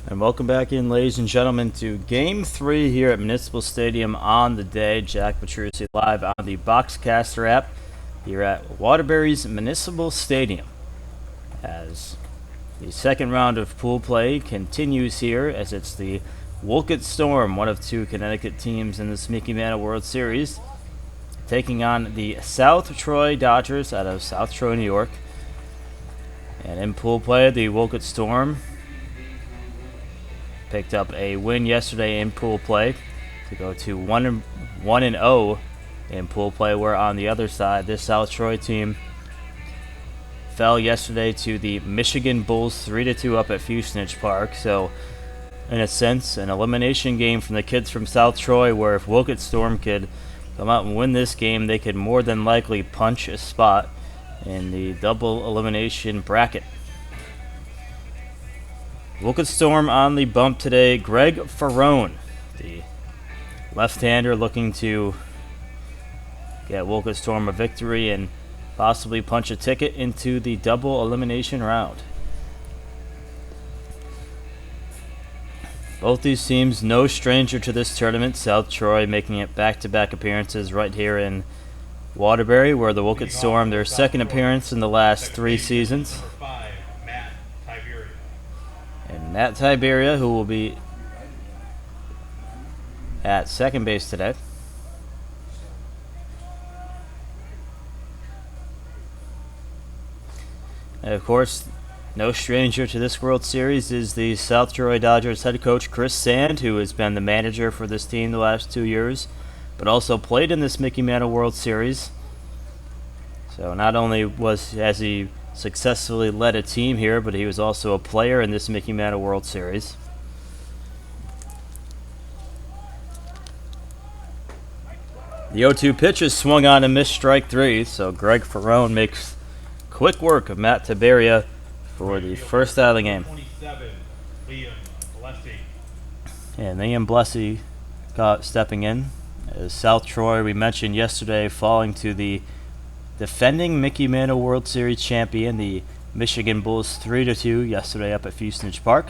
And welcome back in, ladies and gentlemen, to Game 3 here at Municipal Stadium on the day. Jack Petrucci live on the Boxcaster app here at Waterbury's Municipal Stadium. As the second round of pool play continues here, as it's the Wolcott Storm, one of two Connecticut teams in this Mickey Mantle World Series, taking on the South Troy Dodgers out of South Troy, New York. And in pool play, the Wolcott Storm picked up a win yesterday in pool play to go to 1-0 in pool play, where on the other side, this South Troy team fell yesterday to the Michigan Bulls 3-2 up at Fusenich Park. So, in a sense, an elimination game from the kids from South Troy, where if Wolcott Storm could come out and win this game, they could more than likely punch a spot in the double elimination bracket. Wolcott Storm on the bump today. Greg Ferrone, the left-hander, looking to get Wolcott Storm a victory and possibly punch a ticket into the double elimination round. Both these teams no stranger to this tournament. South Troy making it back-to-back appearances right here in Waterbury, where the Wolcott Storm, their second appearance in the last 3 seasons. And Matt Tiberia, who will be at second base today. And of course, no stranger to this World Series is the South Troy Dodgers head coach Chris Sand, who has been the manager for this team the last 2 years, but also played in this Mickey Mantle World Series. So not only has he successfully led a team here, but he was also a player in this Mickey Mantle World Series. The 0-2 pitch is swung on and missed, strike 3, so Greg Ferrone makes quick work of Matt Tiberia for the first out of the game. And Liam Blessy stepping in as South Troy, we mentioned yesterday, falling to the defending Mickey Mantle World Series champion, the Michigan Bulls 3-2 yesterday up at Fusenich Park.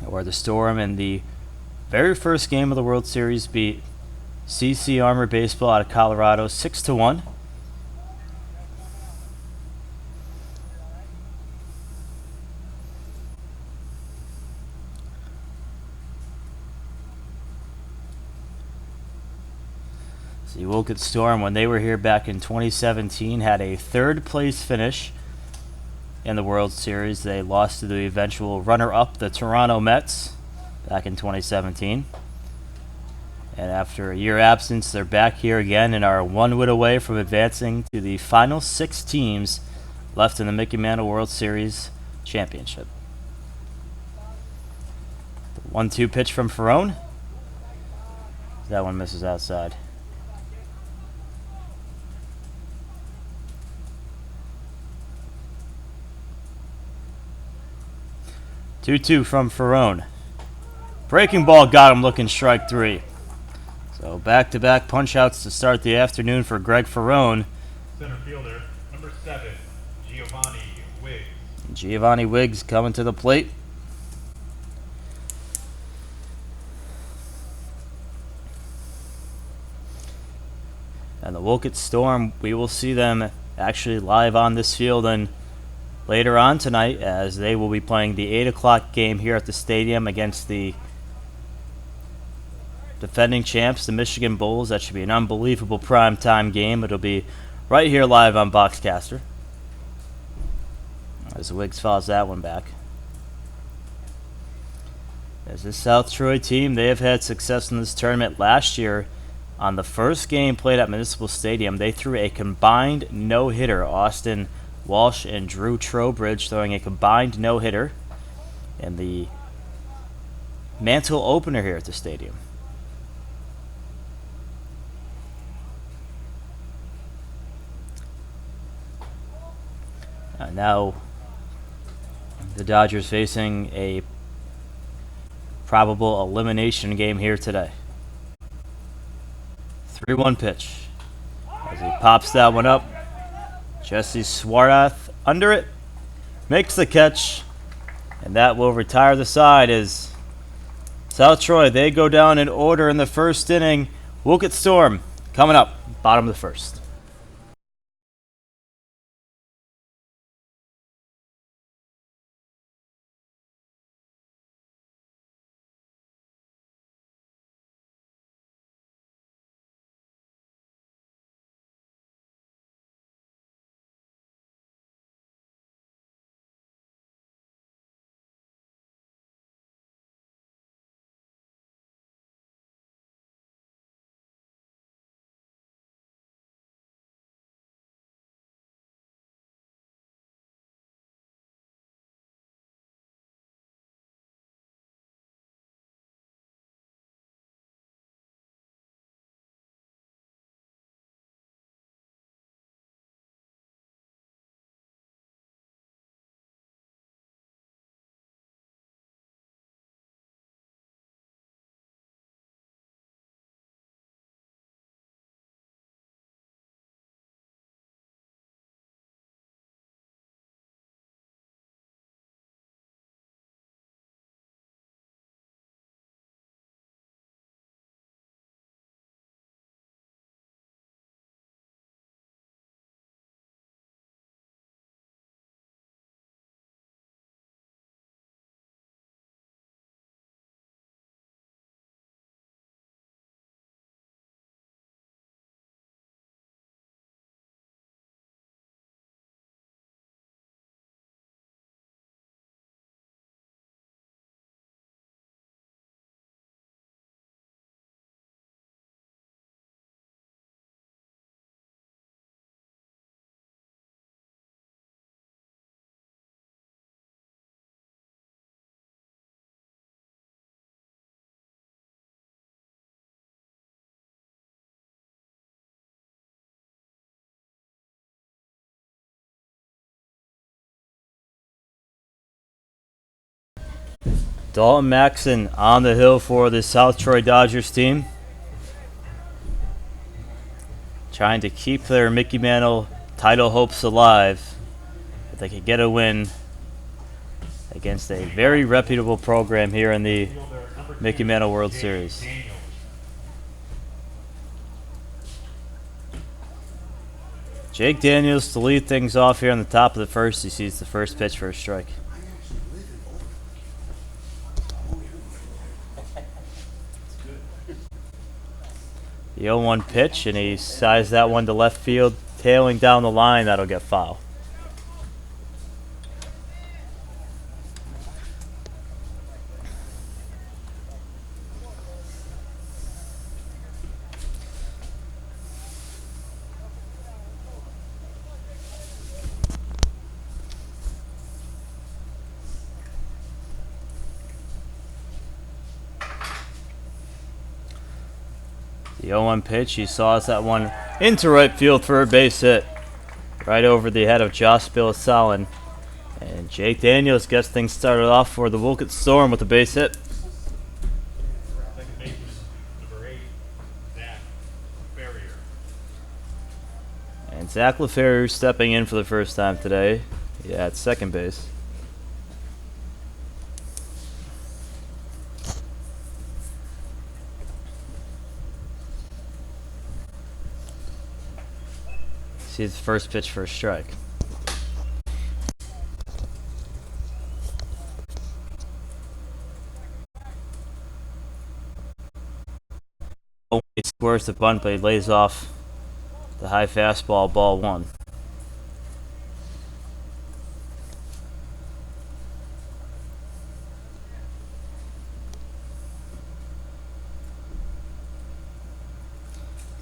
Where the Storm in the very first game of the World Series beat CC Armor Baseball out of Colorado 6-1. The Wolcott Storm, when they were here back in 2017, had a third-place finish in the World Series. They lost to the eventual runner-up, the Toronto Mets, back in 2017. And after a year absence, they're back here again and are 1 win away from advancing to the final 6 teams left in the Mickey Mantle World Series championship. The 1-2 pitch from Ferrone. That one misses outside. 2-2 from Ferrone. Breaking ball got him, looking strike 3. So back-to-back punch-outs to start the afternoon for Greg Ferrone. Center fielder, number 7, Giovanni Wiggs. Giovanni Wiggs coming to the plate. And the Wolcott Storm, we will see them actually live on this field and later on tonight, as they will be playing the 8 o'clock game here at the stadium against the defending champs, the Michigan Bulls. That should be an unbelievable primetime game. It'll be right here live on Boxcaster, as Wiggs fouls that one back. As this South Troy team, they have had success in this tournament. Last year, on the first game played at Municipal Stadium, they threw a combined no-hitter. Austin Walsh and Drew Trowbridge throwing a combined no-hitter in the Mantle opener here at the stadium. Now the Dodgers facing a probable elimination game here today. 3-1 pitch. As he pops that one up, Jesse Swarath under it, makes the catch, and that will retire the side as South Troy, they go down in order in the first inning. Wolcott Storm coming up, bottom of the first. Dalton Maxon on the hill for the South Troy Dodgers team, trying to keep their Mickey Mantle title hopes alive. If they could get a win against a very reputable program here in the Mickey Mantle World Series. Jake Daniels to lead things off here on the top of the first. He sees the first pitch for a strike. The 0-1 pitch, and he sized that one to left field, tailing down the line. That'll get foul. The 0-1 pitch, he saws that one into right field for a base hit. Right over the head of Josh Billisalin. And Jake Daniels gets things started off for the Wolcott Storm with a base hit. Second baseman, number 8, Zach Ferrier. And Zach LaFerrier stepping in for the first time today. Yeah, at second base. Sees the first pitch for a strike. He squares the bunt, but he lays off the high fastball, ball one.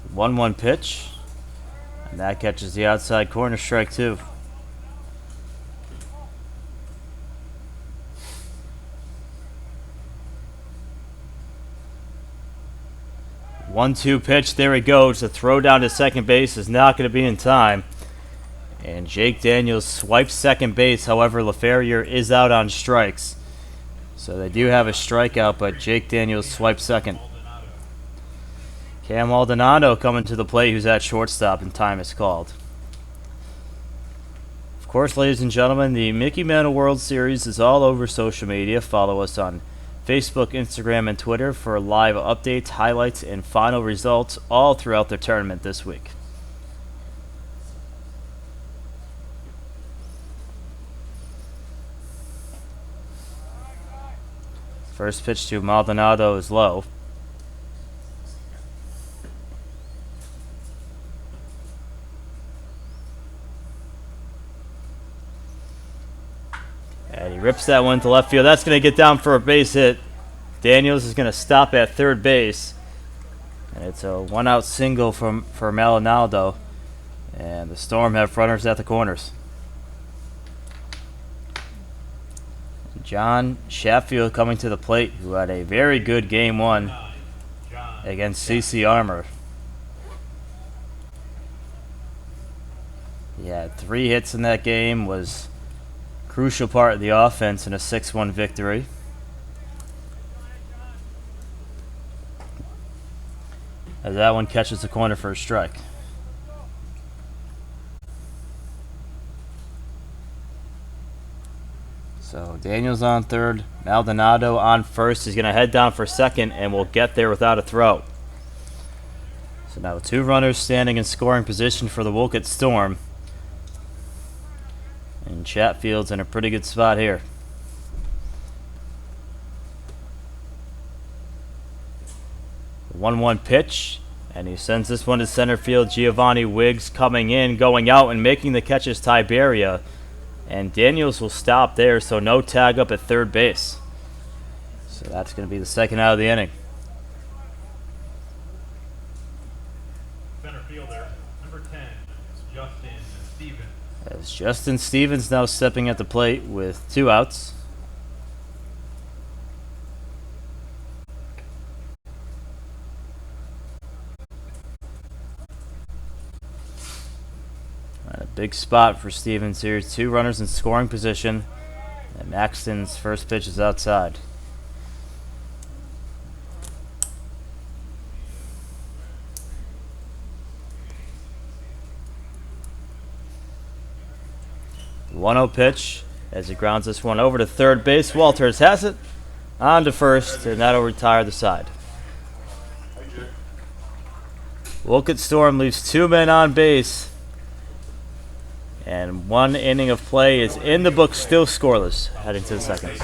The 1-1 pitch. And that catches the outside corner, strike two. One-two pitch, there he goes. The throw down to second base is not going to be in time. And Jake Daniels swipes second base. However, LaFerrier is out on strikes. So they do have a strikeout, but Jake Daniels swipes second. Cam Maldonado coming to the plate, who's at shortstop, and time is called. Of course, ladies and gentlemen, the Mickey Mantle World Series is all over social media. Follow us on Facebook, Instagram, and Twitter for live updates, highlights, and final results all throughout the tournament this week. First pitch to Maldonado is low. And he rips that one to left field. That's going to get down for a base hit. Daniels is going to stop at third base. And it's a one-out single for Maldonado. And the Storm have runners at the corners. John Sheffield coming to the plate, who had a very good game one against CC Armour. He had 3 hits in that game, was a crucial part of the offense in a 6-1 victory. As that one catches the corner for a strike. So Daniels on third, Maldonado on first. He's going to head down for second and will get there without a throw. So now 2 runners standing in scoring position for the Wolcott Storm. And Chatfield's in a pretty good spot here. The 1-1 pitch, and he sends this one to center field. Giovanni Wiggs coming in, going out, and making the catch is Tiberia. And Daniels will stop there, so no tag up at third base. So that's going to be the second out of the inning. Center fielder, number 10, Justin Stevens. As Justin Stevens now stepping at the plate with 2 outs. And a big spot for Stevens here. 2 runners in scoring position. And Maxton's first pitch is outside. The 1-0 pitch as he grounds this one over to third base. Walters has it on to first, and that'll retire the side. Wolcott Storm leaves 2 men on base. And 1 inning of play is in the books, still scoreless, heading to the second.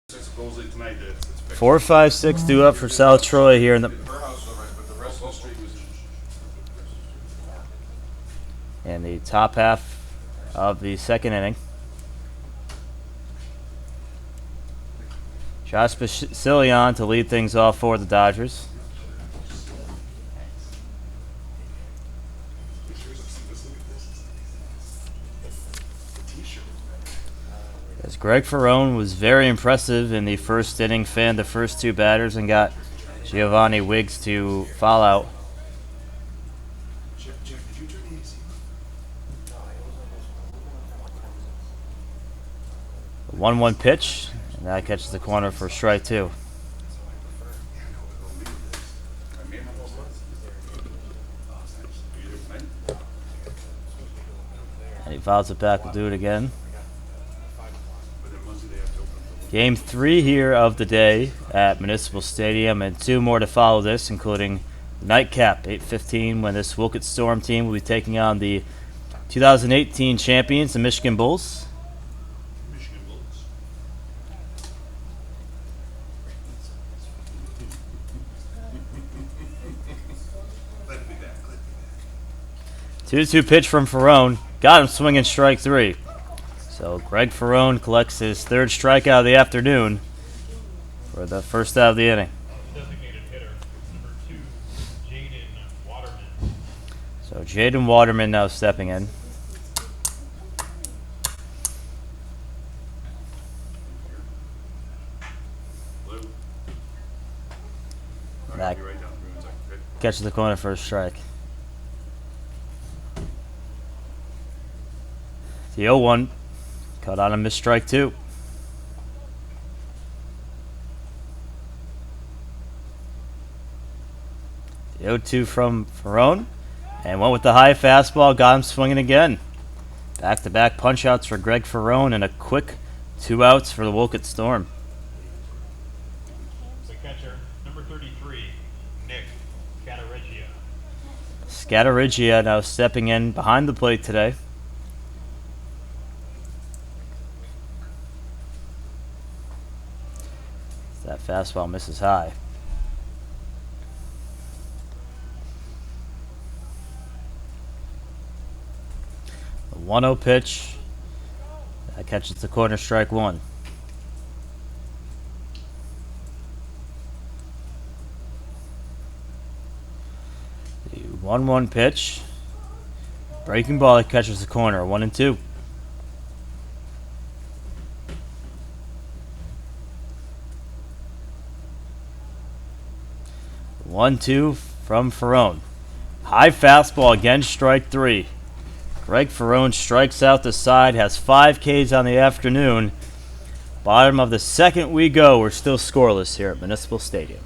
Supposedly tonight that it's 4, 5, 6 due up for South Troy here in the top half of the second inning. Josh Basilion to lead things off for the Dodgers. As Greg Ferrone was very impressive in the first inning, fanned the first 2 batters and got Giovanni Wiggs to foul out. The 1-1 pitch, and that catches the corner for strike two. And he fouls it back. We'll do it again. Game 3 here of the day at Municipal Stadium, and 2 more to follow this, including the nightcap, 8:15, when this Wolcott Storm team will be taking on the 2018 champions, the Michigan Bulls. Michigan Bulls. 2-2 pitch from Ferrone. Got him swinging strike 3. So Greg Ferrone collects his 3rd strikeout of the afternoon for the first out of the inning. Designated hitter, number 2, Jaden Waterman. So Jaden Waterman now stepping in. Blue. Back. Be right down. Ruins like, okay. Catches the corner for a strike. The 0-1. Caught on a missed strike 2. The 0-2 from Ferrone. And went with the high fastball. Got him swinging again. Back-to-back punch-outs for Greg Ferrone and a quick 2 outs for the Wolcott Storm. The catcher, number 33, Nick Scatarigia. Scatarigia now stepping in behind the plate today. That fastball misses high. The 1-0 pitch. That catches the corner, strike 1. The 1-1 pitch. Breaking ball that catches the corner, 1-2. 1-2 from Ferrone. High fastball again, strike 3. Greg Ferrone strikes out the side, has 5 Ks on the afternoon. Bottom of the 2nd we go. We're still scoreless here at Municipal Stadium.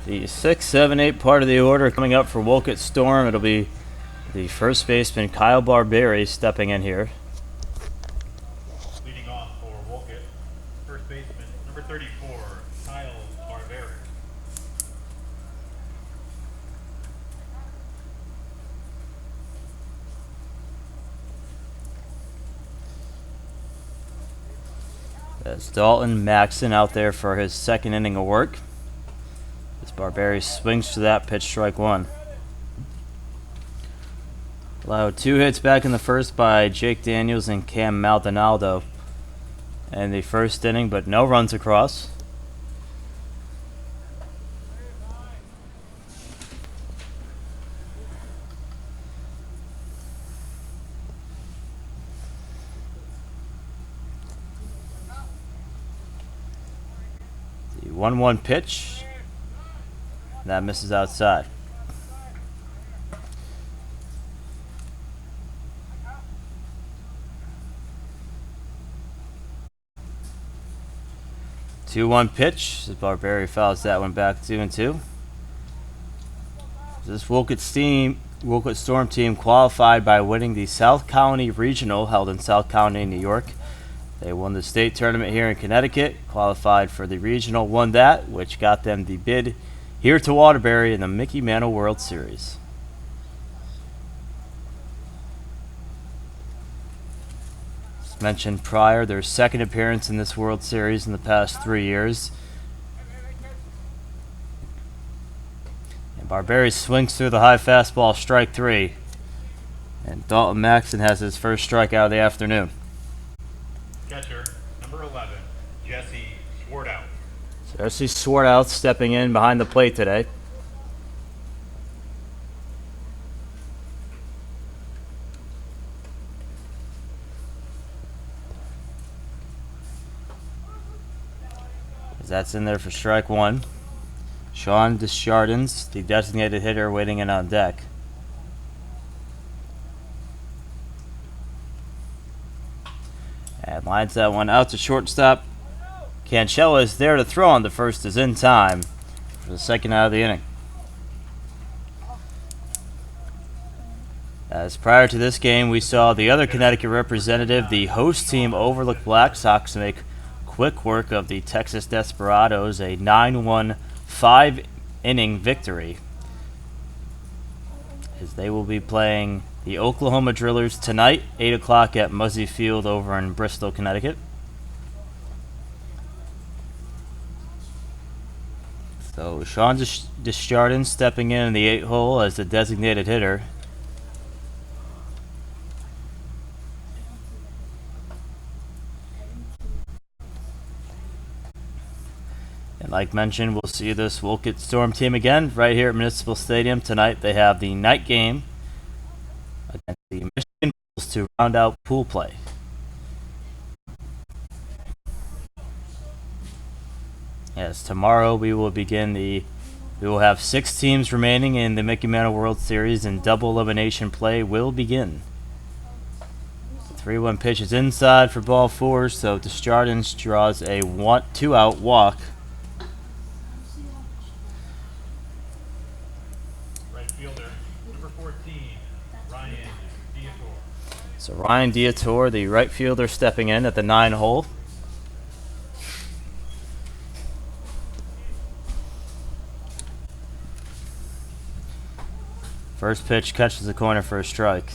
The 6, 7, 8 part of the order coming up for Wolcott Storm. It'll be the first baseman Kyle Barberi stepping in here. Leading off for Wolcott, first baseman, number 34, Kyle Barberi. As Dalton Maxon out there for his second inning of work. As Barberi swings to that pitch, strike one. Allowed 2 hits back in the first by Jake Daniels and Cam Maldonado in the first inning, but no runs across. The 1-1 pitch. That misses outside. Two 1 pitch. Barberi fouls that one back 2-2. This Wolcott Storm team qualified by winning the South County Regional held in South County, New York. They won the state tournament here in Connecticut, qualified for the regional, won that, which got them the bid here to Waterbury in the Mickey Mantle World Series. As mentioned prior, their second appearance in this World Series in the past 3 years. And Barberi swings through the high fastball, strike 3. And Dalton Maxon has his first strikeout of the afternoon. Catcher, number 11, Jesse Swartout. Jesse Swartout stepping in behind the plate today. As that's in there for strike one. Sean Desjardins, the designated hitter, waiting in on deck. And lines that one out to shortstop. Cancella is there to throw on the first, is in time for the second out of the inning. As prior to this game, we saw the other Connecticut representative, the host team Overlook Black Sox, make quick work of the Texas Desperados, a 9-1 5-inning victory. As they will be playing the Oklahoma Drillers tonight, 8 o'clock at Muzzy Field over in Bristol, Connecticut. So Sean Desjardins stepping in the 8 hole as the designated hitter. And like mentioned, we'll see this Wolcott Storm team again right here at Municipal Stadium tonight. They have the night game against the Michigan Bulls to round out pool play. Yes, tomorrow we will have 6 teams remaining in the Mickey Mantle World Series, and double elimination play will begin. The 3-1 pitch is inside for ball 4, so Desjardins draws a 2-out walk. Right fielder, number 14, Ryan Diator. So Ryan Diator, the right fielder, stepping in at the 9 hole. First pitch catches the corner for a strike.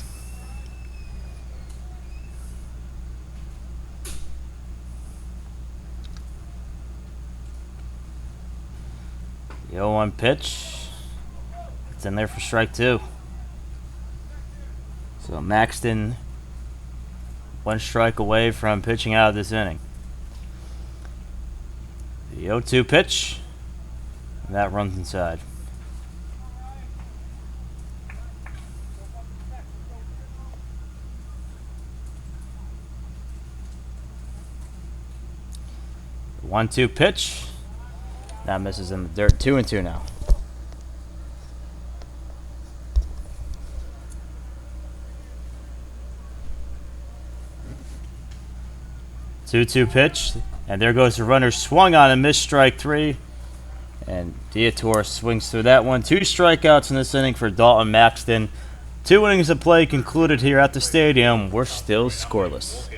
The 0-1 pitch. It's in there for strike 2. So Maxton 1 strike away from pitching out of this inning. The 0-2 pitch. And that runs inside. The 1-2 pitch. That misses in the dirt. 2-2 now. Two-two pitch, and there goes the runner. Swung on and missed strike 3, and Diator swings through that one. 2 strikeouts in this inning for Dalton Maxton. 2 innings of play concluded here at the stadium. We're still scoreless.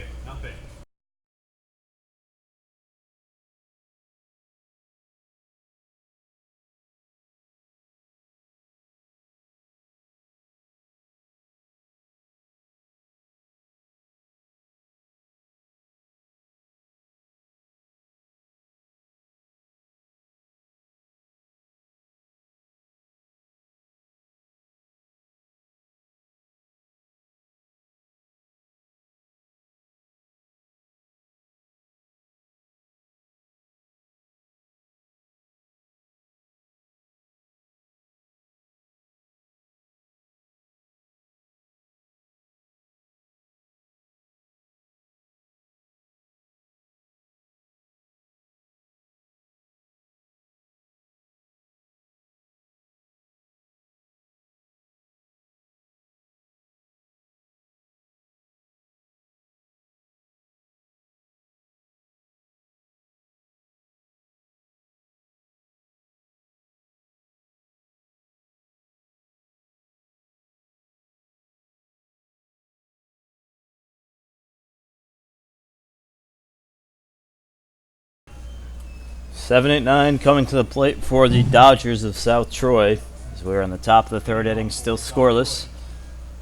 7-8-9 coming to the plate for the Dodgers of South Troy. As we're on the top of the third inning, still scoreless.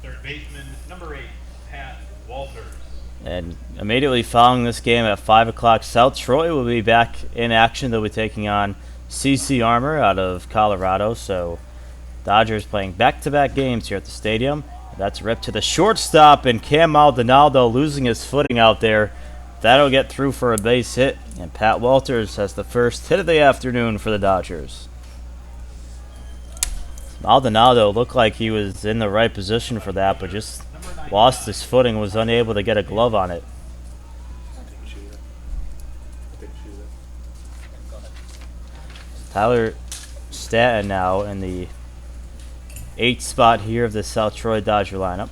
Third baseman, number 8, Pat Walters. And immediately following this game at 5 o'clock, South Troy will be back in action. They'll be taking on CC Armor out of Colorado. So Dodgers playing back-to-back games here at the stadium. That's ripped to the shortstop, and Cam Maldonado losing his footing out there. That'll get through for a base hit, and Pat Walters has the first hit of the afternoon for the Dodgers. Maldonado looked like he was in the right position for that, but just lost his footing, was unable to get a glove on it. Tyler Stanton now in the 8th spot here of the South Troy Dodger lineup.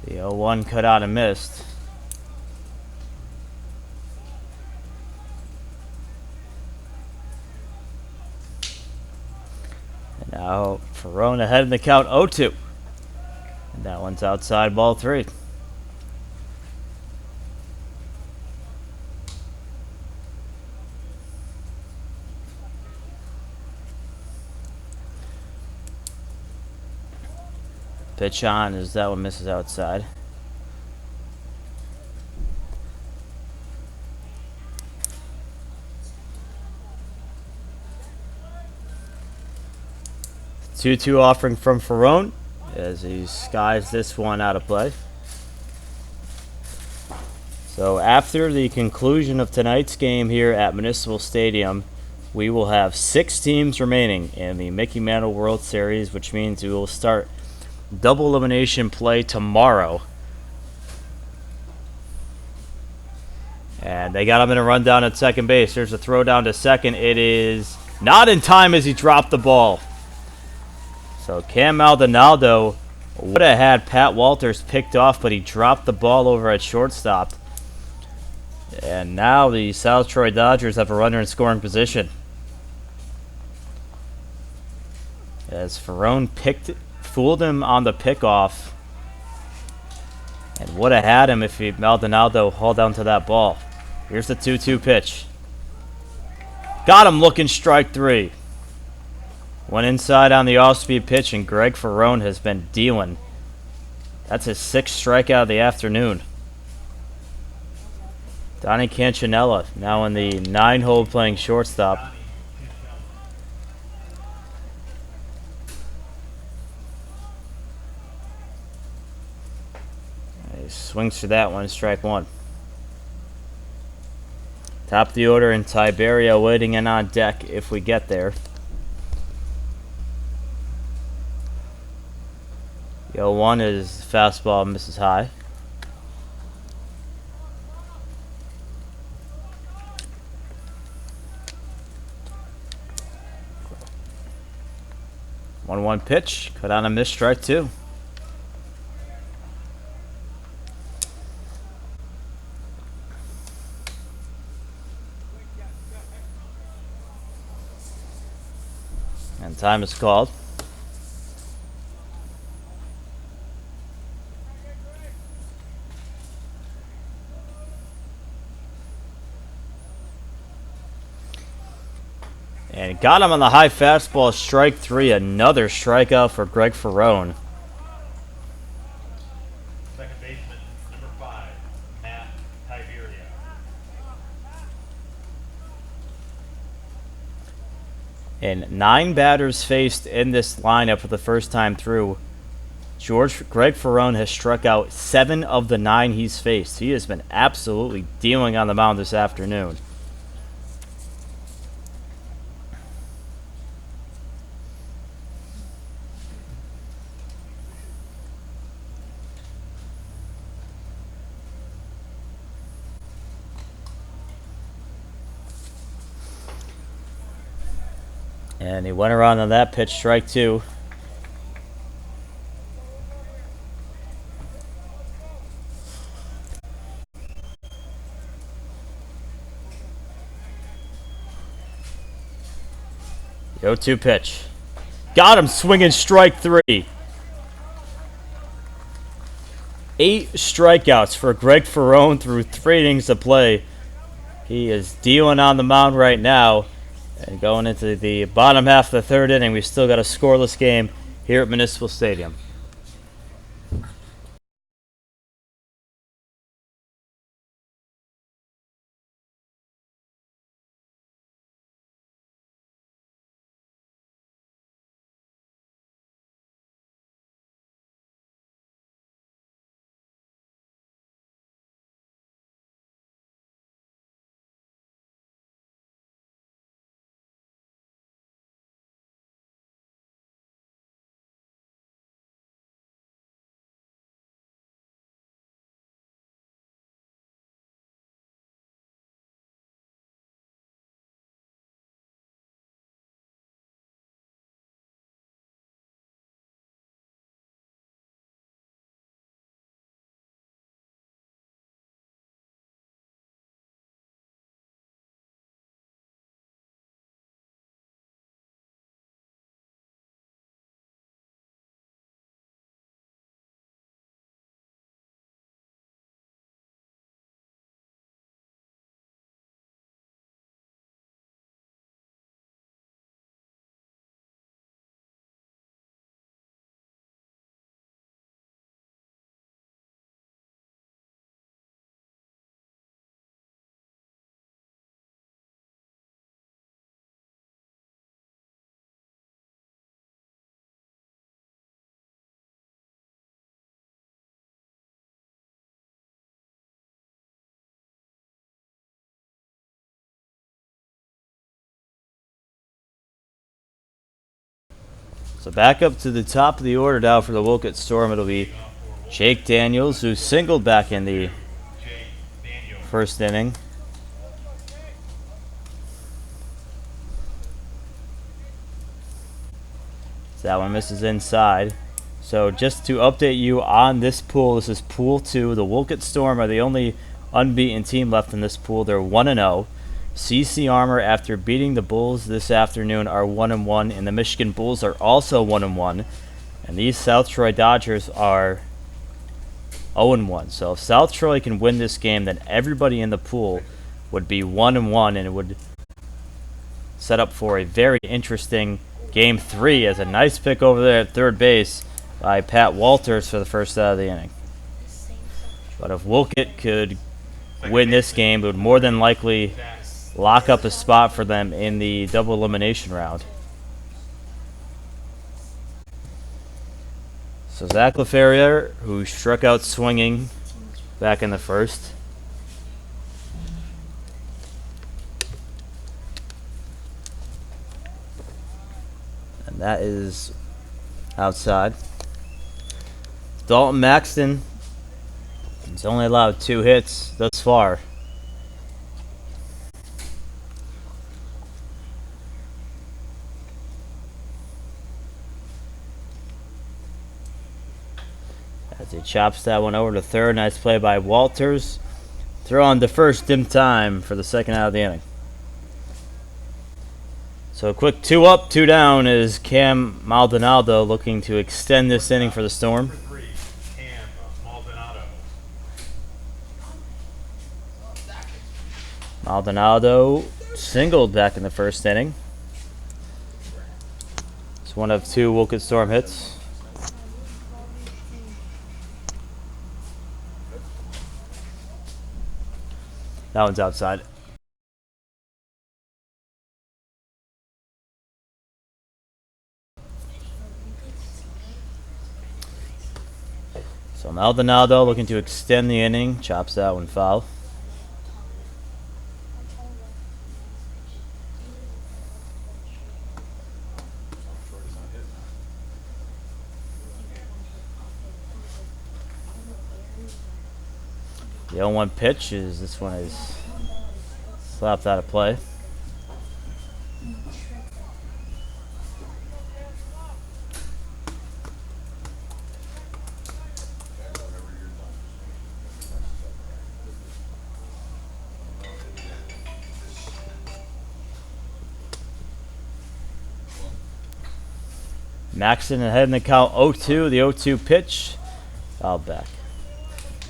The 0-1 cut out and missed. And now Ferrone ahead in the count 0-2. And that one's outside, ball 3. Pitch on as that one misses outside. The 2-2 offering from Ferrone as he skies this one out of play. So after the conclusion of tonight's game here at Municipal Stadium, we will have 6 teams remaining in the Mickey Mantle World Series, which means we will start double elimination play tomorrow. And they got him in a rundown at second base. There's a throw down to second. It is not in time as he dropped the ball. So Cam Maldonado would have had Pat Walters picked off, but he dropped the ball over at shortstop. And now the South Troy Dodgers have a runner in scoring position, as Ferrone fooled him on the pickoff, and would have had him if Maldonado hauled down to that ball. Here's the 2-2 pitch. Got him looking, strike 3. Went inside on the off-speed pitch, and Greg Ferrone has been dealing. That's his 6th strikeout of the afternoon. Donnie Canchinella now in the 9-hole playing shortstop. He swings for that one, strike 1. Top of the order, and Tiberia waiting in on deck if we get there. The 0-1 is fastball, misses high. One pitch, cut on a miss, strike 2. And time is called. And got him on the high fastball, strike 3. Another strikeout for Greg Ferrone. Second baseman, number 5, Matt Tiberia. And 9 batters faced in this lineup for the first time through. Greg Ferrone has struck out 7 of the 9 he's faced. He has been absolutely dealing on the mound this afternoon. And he went around on that pitch, strike 2. 0-2 pitch. Got him, swinging strike 3. 8 strikeouts for Greg Ferrone through 3 innings of play. He is dealing on the mound right now. And going into the bottom half of the 3rd inning, we've still got a scoreless game here at Municipal Stadium. So back up to the top of the order now for the Wolcott Storm. It'll be Jake Daniels, who singled back in the first inning. That one misses inside. So just to update you on this pool, this is Pool 2. The Wolcott Storm are the only unbeaten team left in this pool. They're 1-0. CC Armor, after beating the Bulls this afternoon, are 1-1, and the Michigan Bulls are also 1-1. And these South Troy Dodgers are 0-1. So if South Troy can win this game, then everybody in the pool would be 1-1, and it would set up for a very interesting Game 3 as a nice pick over there at third base by Pat Walters for the first out of the inning. But if Wolcott could win this game, it would more than likely lock up a spot for them in the double elimination round. So Zach LaFerriere, who struck out swinging back in the first. And that is outside. Dalton Maxton has only allowed 2 hits thus far. As he chops that one over to third. Nice play by Walters. Throw on to first in time for the second out of the inning. So a quick 2 up, 2 down is Cam Maldonado looking to extend this inning for the Storm. Number 3, Cam Maldonado. Maldonado singled back in the first inning. It's one of 2 Wolcott Storm hits. That one's outside. So Maldonado looking to extend the inning. Chops that one foul. The 0-1 pitch is, this one is slapped out of play. Maxon ahead in the count 0-2. The 0-2 pitch. Fouled back.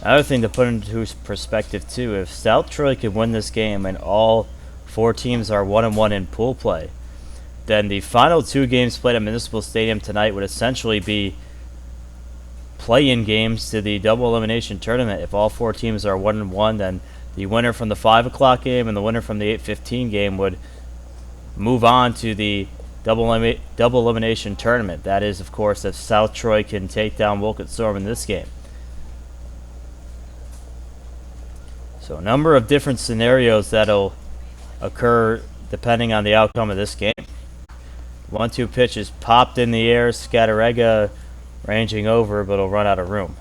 Another thing to put into perspective, too, if South Troy could win this game and all 4 teams are 1-1 in pool play, then the final 2 games played at Municipal Stadium tonight would essentially be play-in games to the double elimination tournament. If all 4 teams are 1-1, then the winner from the 5 o'clock game and the winner from the 8:15 game would move on to the double elimination tournament. That is, of course, if South Troy can take down Wolcott Storm in this game. So a number of different scenarios that'll occur depending on the outcome of this game. 1-2 pitch is popped in the air. Scatterega ranging over, but it'll run out of room.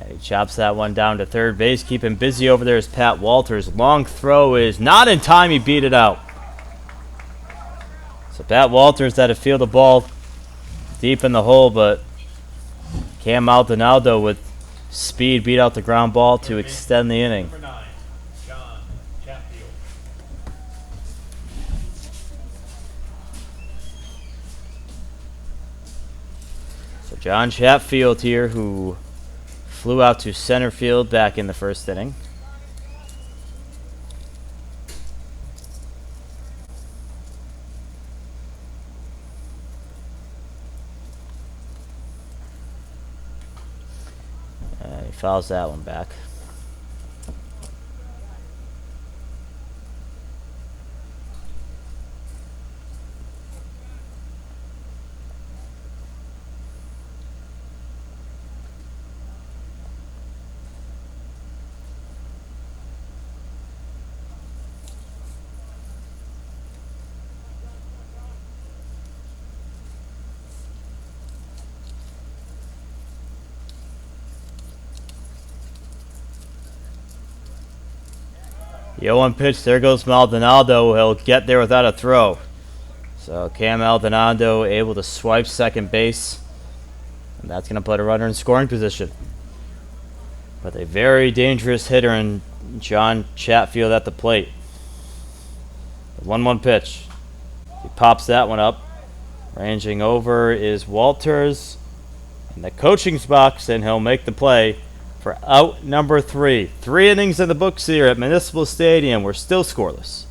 He chops that one down to third base. Keeping busy over there is Pat Walters. Long throw is not in time. He beat it out. So Pat Walters had to field the ball deep in the hole, but Cam Maldonado with speed beat out the ground ball to extend the inning. Number 9, John Chatfield. So John Chatfield here, who flew out to center field back in the first inning. He fouls that one back. The 0-1 pitch, there goes Maldonado. He'll get there without a throw. So Cam Maldonado able to swipe second base. And that's going to put a runner in scoring position. But a very dangerous hitter in John Chatfield at the plate. The 1-1 pitch. He pops that one up. Ranging over is Walters in the coaching box, and he'll make the play for out number 3. 3 innings in the books here at Municipal Stadium. We're still scoreless.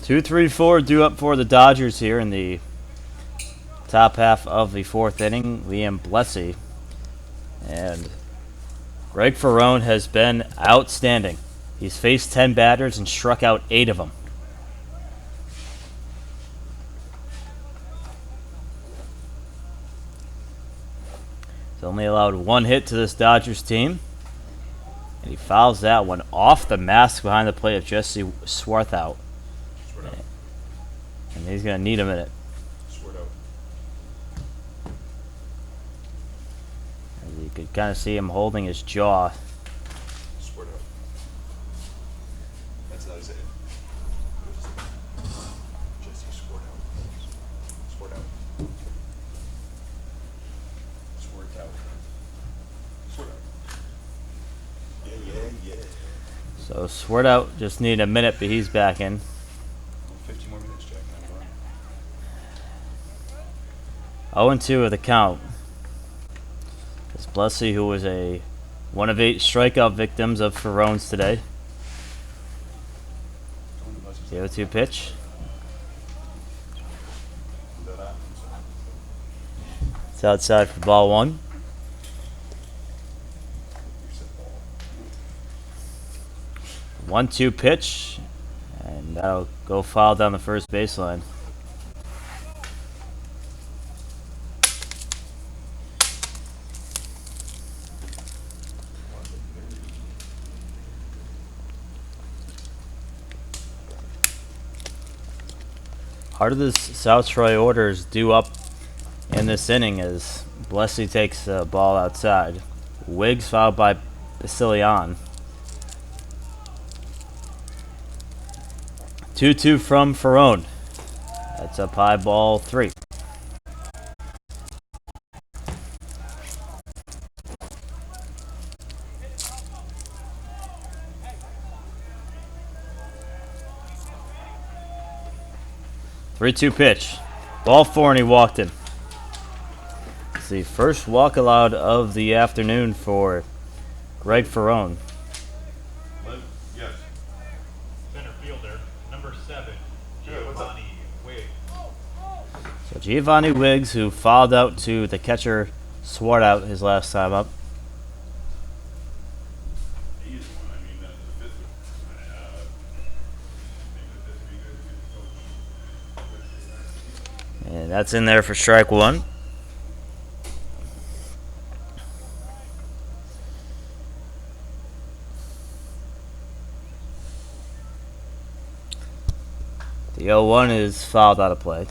Two, three, four due up for the Dodgers here in the top half of the 4th inning. Liam Blessy and Greg Ferrone has been outstanding. He's faced 10 batters and struck out 8 of them. only allowed one hit to this Dodgers team. And he fouls that one off the mask behind the plate of Jesse Swarthout. Swear out. And he's going to need a minute. Swear out. As you could kind of see him holding his jaw. Swear out. That's how I say it. Jesse, swear out. Swear out. Swear out. Swear out. Yeah. So Swarthout just need a minute, but he's back in. 15 more minutes, Jack. I'm going. 0-2 of the count. It's Blessy, who was one of 8 strikeout victims of Ferrone's today. The 0-2 pitch. It's outside for ball 1. You said ball. 1-2 pitch, and that'll go foul down the first baseline. Part of this South Troy order is due up in this inning as Blessy takes the ball outside. Wiggs fouled by Basilian. 2-2 from Ferrone. That's up high, ball 3. Three-two pitch. Ball 4, and he walked him. It's the first walk allowed of the afternoon for Greg Ferrone. Yes. Center fielder, number 7, Giovanni Wiggs. So Giovanni Wiggs, who fouled out to the catcher Swartout his last time up. Easy one. I mean, that's the fifth one. And that's in there for strike 1. The 0-1 is fouled out of play.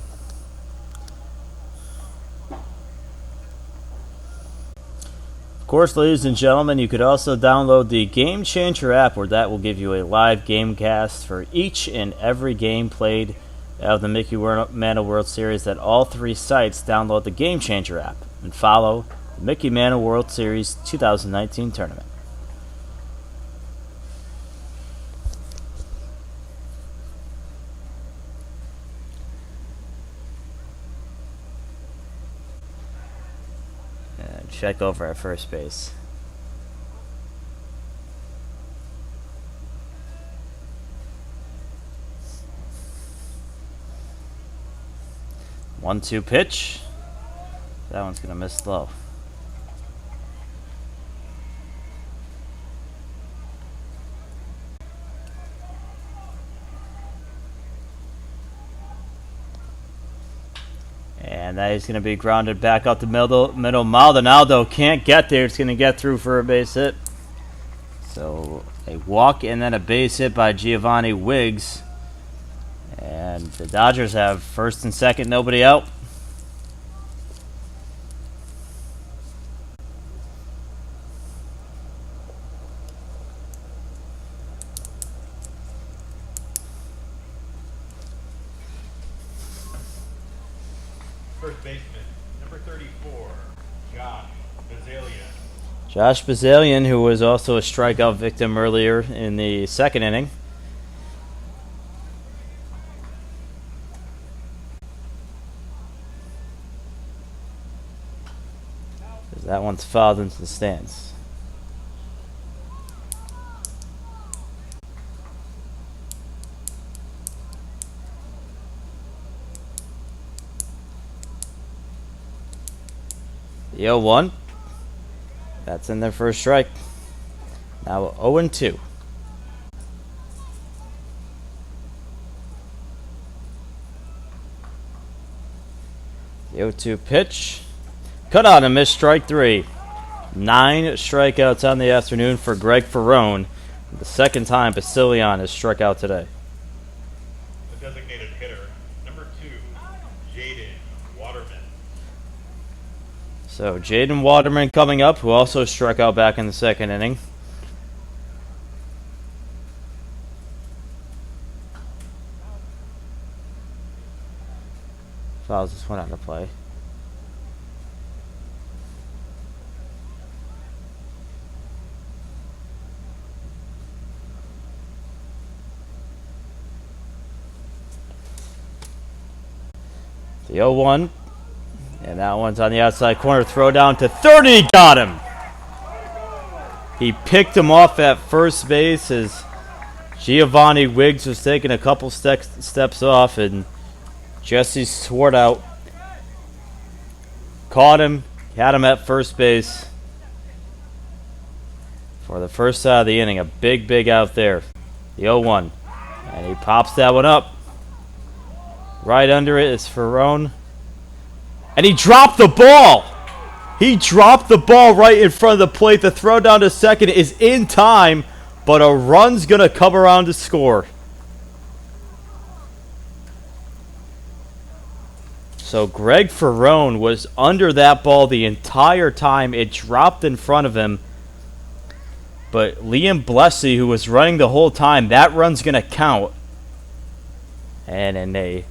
Of course, ladies and gentlemen, you could also download the Game Changer app, where that will give you a live game cast for each and every game played of the Mickey Mantle World Series at all 3 sites. Download the Game Changer app and follow the Mickey Mantle World Series 2019 tournament. And check over at first base. One-two pitch. That one's gonna miss low. And that is gonna be grounded back out the middle. Maldonado can't get there. It's gonna get through for a base hit. So a walk and then a base hit by Giovanni Wiggs. And the Dodgers have first and second, nobody out. First baseman, number 34, Josh Bazalian. Josh Bazalian, who was also a strikeout victim earlier in the second inning. That one's fouled into the stands. The 0-1. That's in there for a strike. Now 0-2. The 0-2 pitch. Cut out and missed strike 3. 9 strikeouts on the afternoon for Greg Ferrone. The second time Basilion has struck out today. The designated hitter, number 2, Jaden Waterman. So Jaden Waterman coming up, who also struck out back in the second inning. Fouls this one out of play. The 0-1. And that one's on the outside corner. Throw down to third. He got him. He picked him off at first base as Giovanni Wiggs was taking a couple steps off, and Jesse Swartout caught him, had him at first base for the first out of the inning. A big out there. The 0-1. And he pops that one up. Right under it is Ferrone. And he dropped the ball. He dropped the ball right in front of the plate. The throw down to second is in time, but a run's going to come around to score. So Greg Ferrone was under that ball the entire time. It dropped in front of him. But Liam Blessy, who was running the whole time, that run's going to count. And in a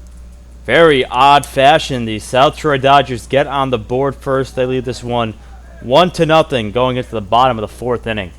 very odd fashion, the South Troy Dodgers get on the board first. They lead this one 1-0 going into the bottom of the fourth inning.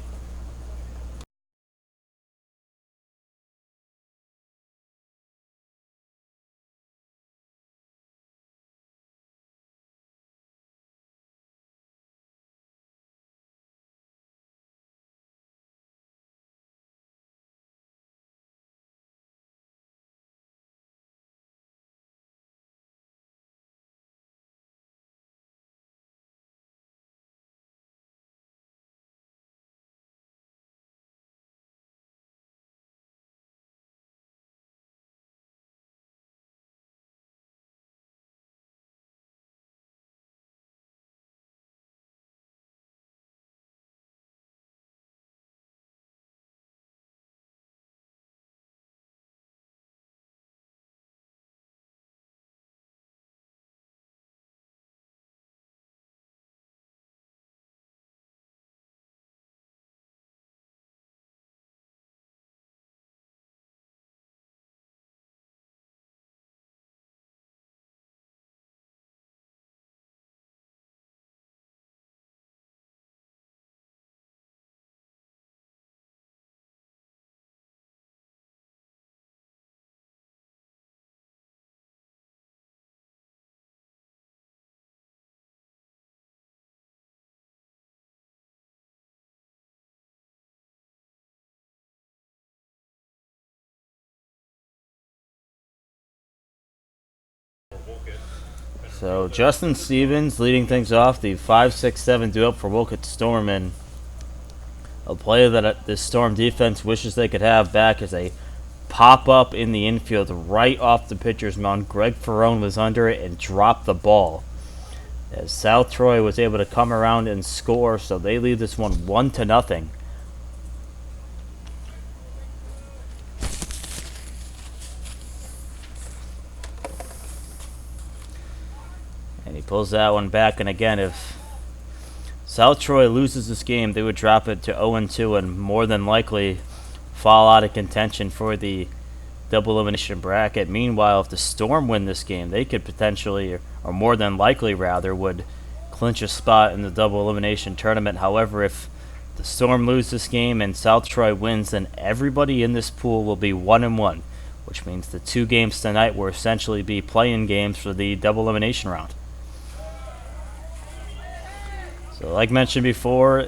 So Justin Stevens leading things off, the 5-6-7 duo for Wolcott Storm, and a play that this Storm defense wishes they could have back as a pop-up in the infield right off the pitcher's mound. Greg Ferrone was under it and dropped the ball, as South Troy was able to come around and score, so they lead this one 1-0. And he pulls that one back, and again, if South Troy loses this game, they would drop it to 0-2 and more than likely fall out of contention for the double elimination bracket. Meanwhile, if the Storm win this game, they could potentially, or more than likely rather, would clinch a spot in the double elimination tournament. However, if the Storm lose this game and South Troy wins, then everybody in this pool will be 1-1, which means the 2 games tonight will essentially be play-in games for the double elimination round. So like mentioned before,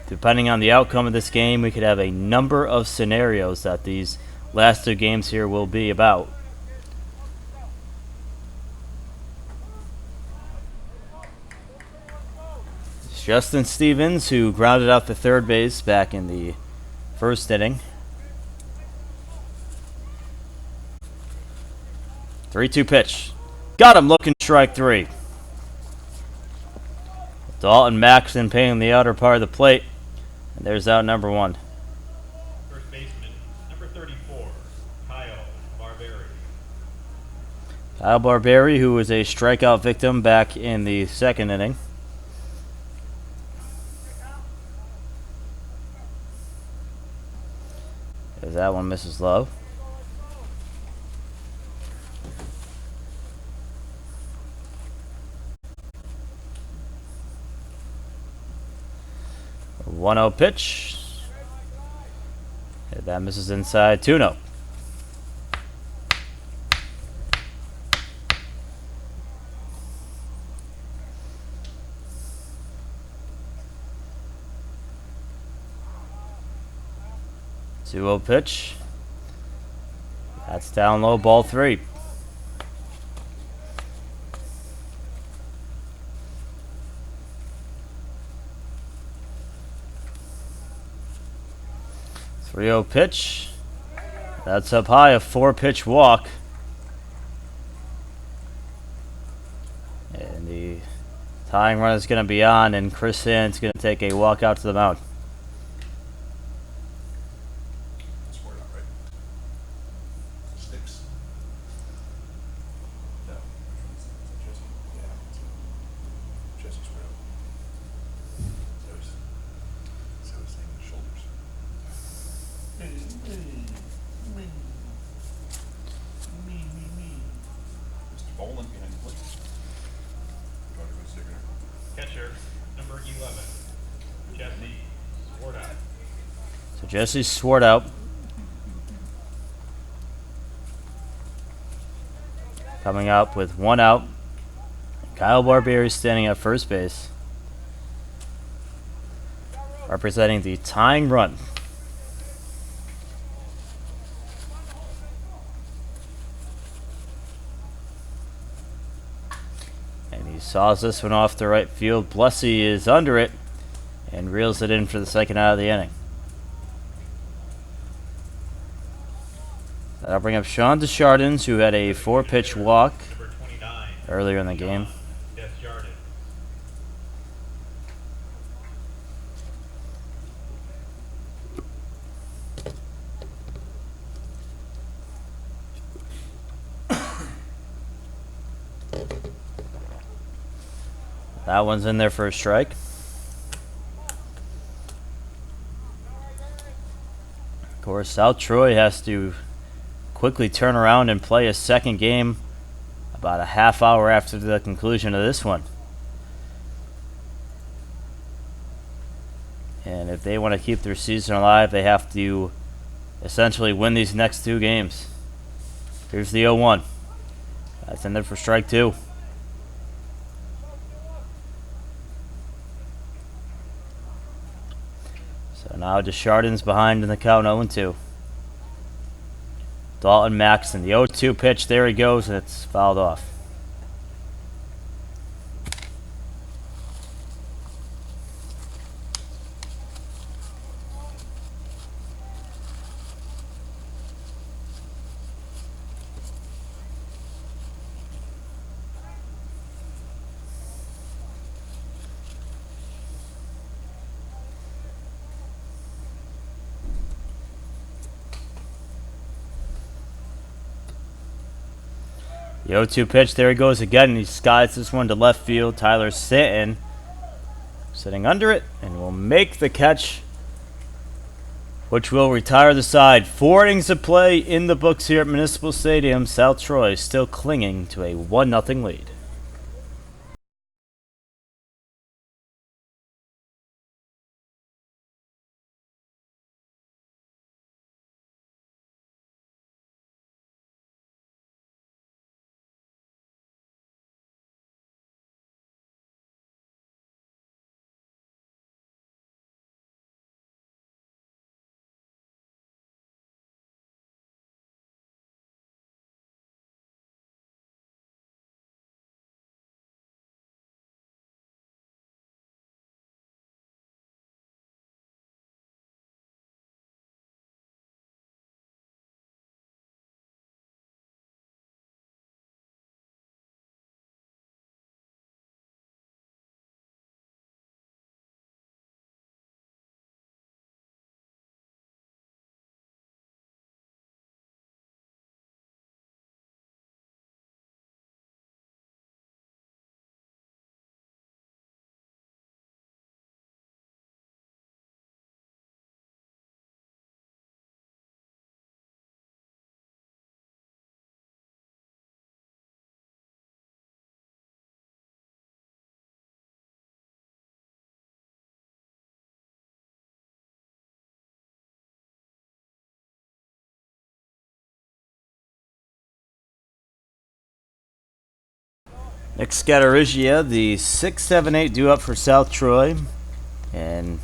depending on the outcome of this game, we could have a number of scenarios that these last 2 games here will be about. It's Justin Stevens, who grounded out the third base back in the first inning. 3-2 pitch. Got him looking strike 3. Dalton Maxon painting the outer part of the plate. And there's out number 1. First baseman, number 34, Kyle Barberi. Kyle Barberi, who was a strikeout victim back in the second inning. As that one misses low. A 1-0 pitch. And that misses inside. 2-0. Two-zero pitch. That's down low, ball 3. Three-zero pitch. That's up high, a 4-pitch walk. And the tying run is going to be on, and Chris Sands going to take a walk out to the mound. Squared out, right? Sticks. No. Jesse. Yeah. Jesse squared out. So he's saying his shoulders. Mr. Boland behind the plate. Trying to go sticker. Catcher, number 11, Jesse Swartout. So Jesse Swartout coming up with 1 out. Kyle Barberi standing at first base, representing the tying run. And he saws this one off the right field. Blessy is under it and reels it in for the second out of the inning. That'll bring up Sean Deschardins, who had a 4-pitch walk Number 29, earlier in the game. Desjardins. That one's in there for a strike. Of course, South Troy has to quickly turn around and play a second game about a half hour after the conclusion of this one. And if they want to keep their season alive, they have to essentially win these next 2 games. Here's the 0-1. That's in there for strike 2. So now Deschardins behind in the count 0-2. Dalton Maxon, the 0-2 pitch, there he goes, and it's fouled off. The 0-2 pitch, there he goes again, and he skies this one to left field. Tyler Sitton sitting under it, and will make the catch, which will retire the side. 4 innings of play in the books here at Municipal Stadium. South Troy still clinging to a 1-0 lead. Nick Scatterigia, the 6-7-8 due up for South Troy. And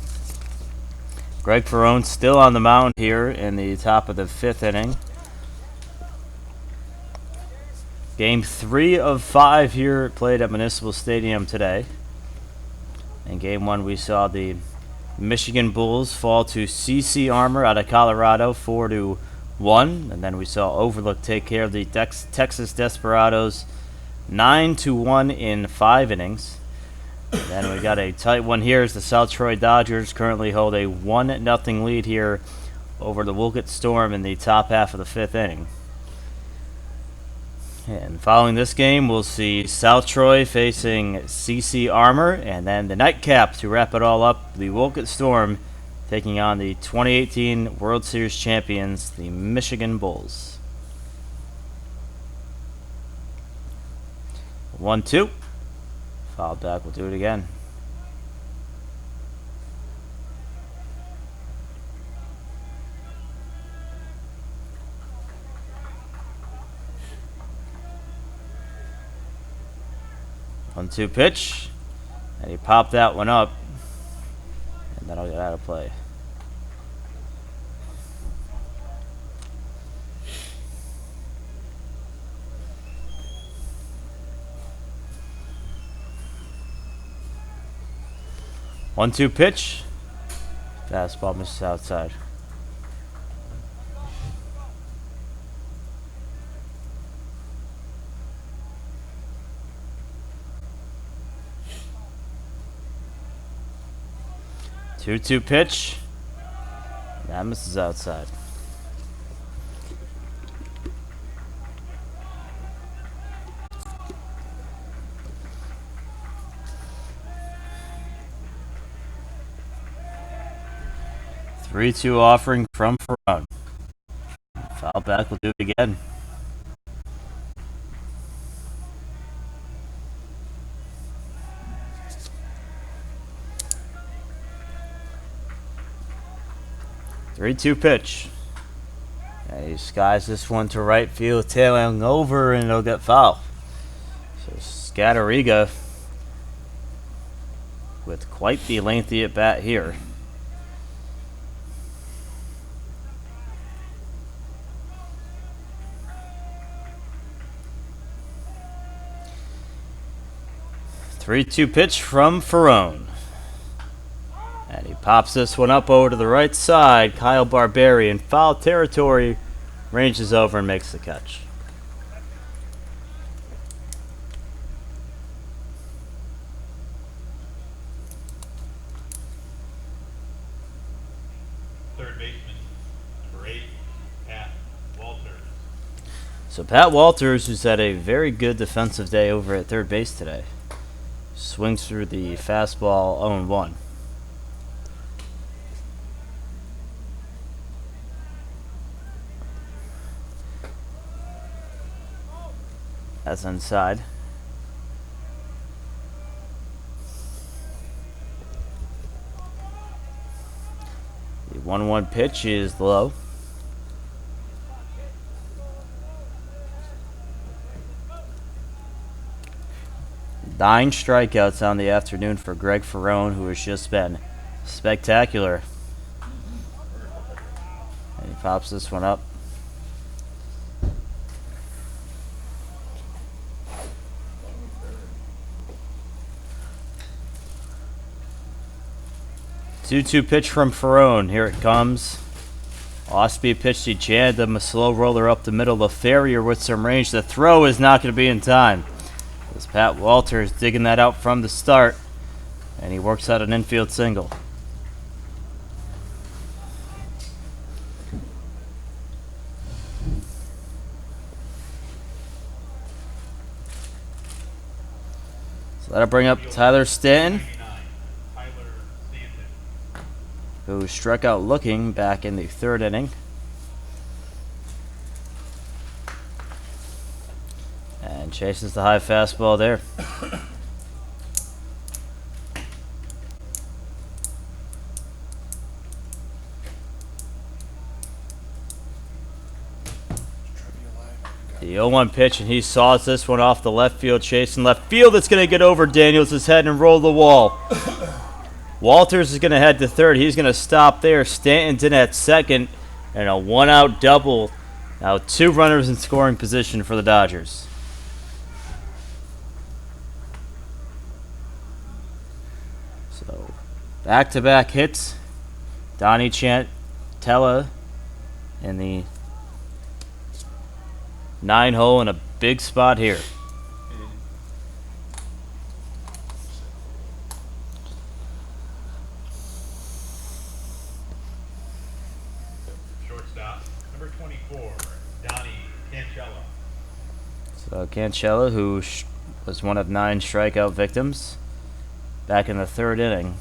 Greg Ferrone still on the mound here in the top of the 5th inning. Game 3 of 5 here played at Municipal Stadium today. In Game 1 we saw the Michigan Bulls fall to CC Armor out of Colorado 4-1. And then we saw Overlook take care of the Texas Desperados 9-1 in 5 innings. And then we got a tight one here as the South Troy Dodgers currently hold a 1-0 lead here over the Wolcott Storm in the top half of the 5th inning. And following this game, we'll see South Troy facing CC Armor, and then the nightcap to wrap it all up, the Wolcott Storm taking on the 2018 World Series champions, the Michigan Bulls. 1-2. Foul back, we'll do it again. One-two pitch, and he popped that one up, and that'll get out of play. One-two pitch, fastball misses outside. Two-two pitch. That misses outside. Three-two offering from Ferrone. Foul back, we'll do it again. Three-two pitch. And he skies this one to right field, tailing over, and it'll get foul. So Scatteriga with quite the lengthy at bat here. Three-two pitch from Ferrone. And he pops this one up over to the right side. Kyle Barberi in foul territory ranges over and makes the catch. Third baseman, number 8, Pat Walters. So Pat Walters, who's had a very good defensive day over at third base today, swings through the fastball 0-1. That's inside. The 1-1 pitch is low. Nine strikeouts on the afternoon for Greg Ferrone, who has just been spectacular. And he pops this one up. Two-two pitch from Ferrone. Here it comes. Off-speed pitch to Jandam. A slow roller up the middle of Farrier with some range. The throw is not going to be in time. As Pat Walters digging that out from the start. And he works out an infield single. So that'll bring up Tyler Stanton, who struck out looking back in the 3rd inning. And chases the high fastball there. The 0-1 pitch, and he saws this one off the left field, chasing left field. It's going to get over Daniels' head and roll the wall. Walters is going to head to third. He's going to stop there. Stanton's in at second, and a one-out double. Now 2 runners in scoring position for the Dodgers. So, back-to-back hits. Donnie Chantella in the 9-hole in a big spot here. Shortstop, number 24, Donnie Cancella. So Cancella, who was one of 9 strikeout victims, back in the 3rd inning.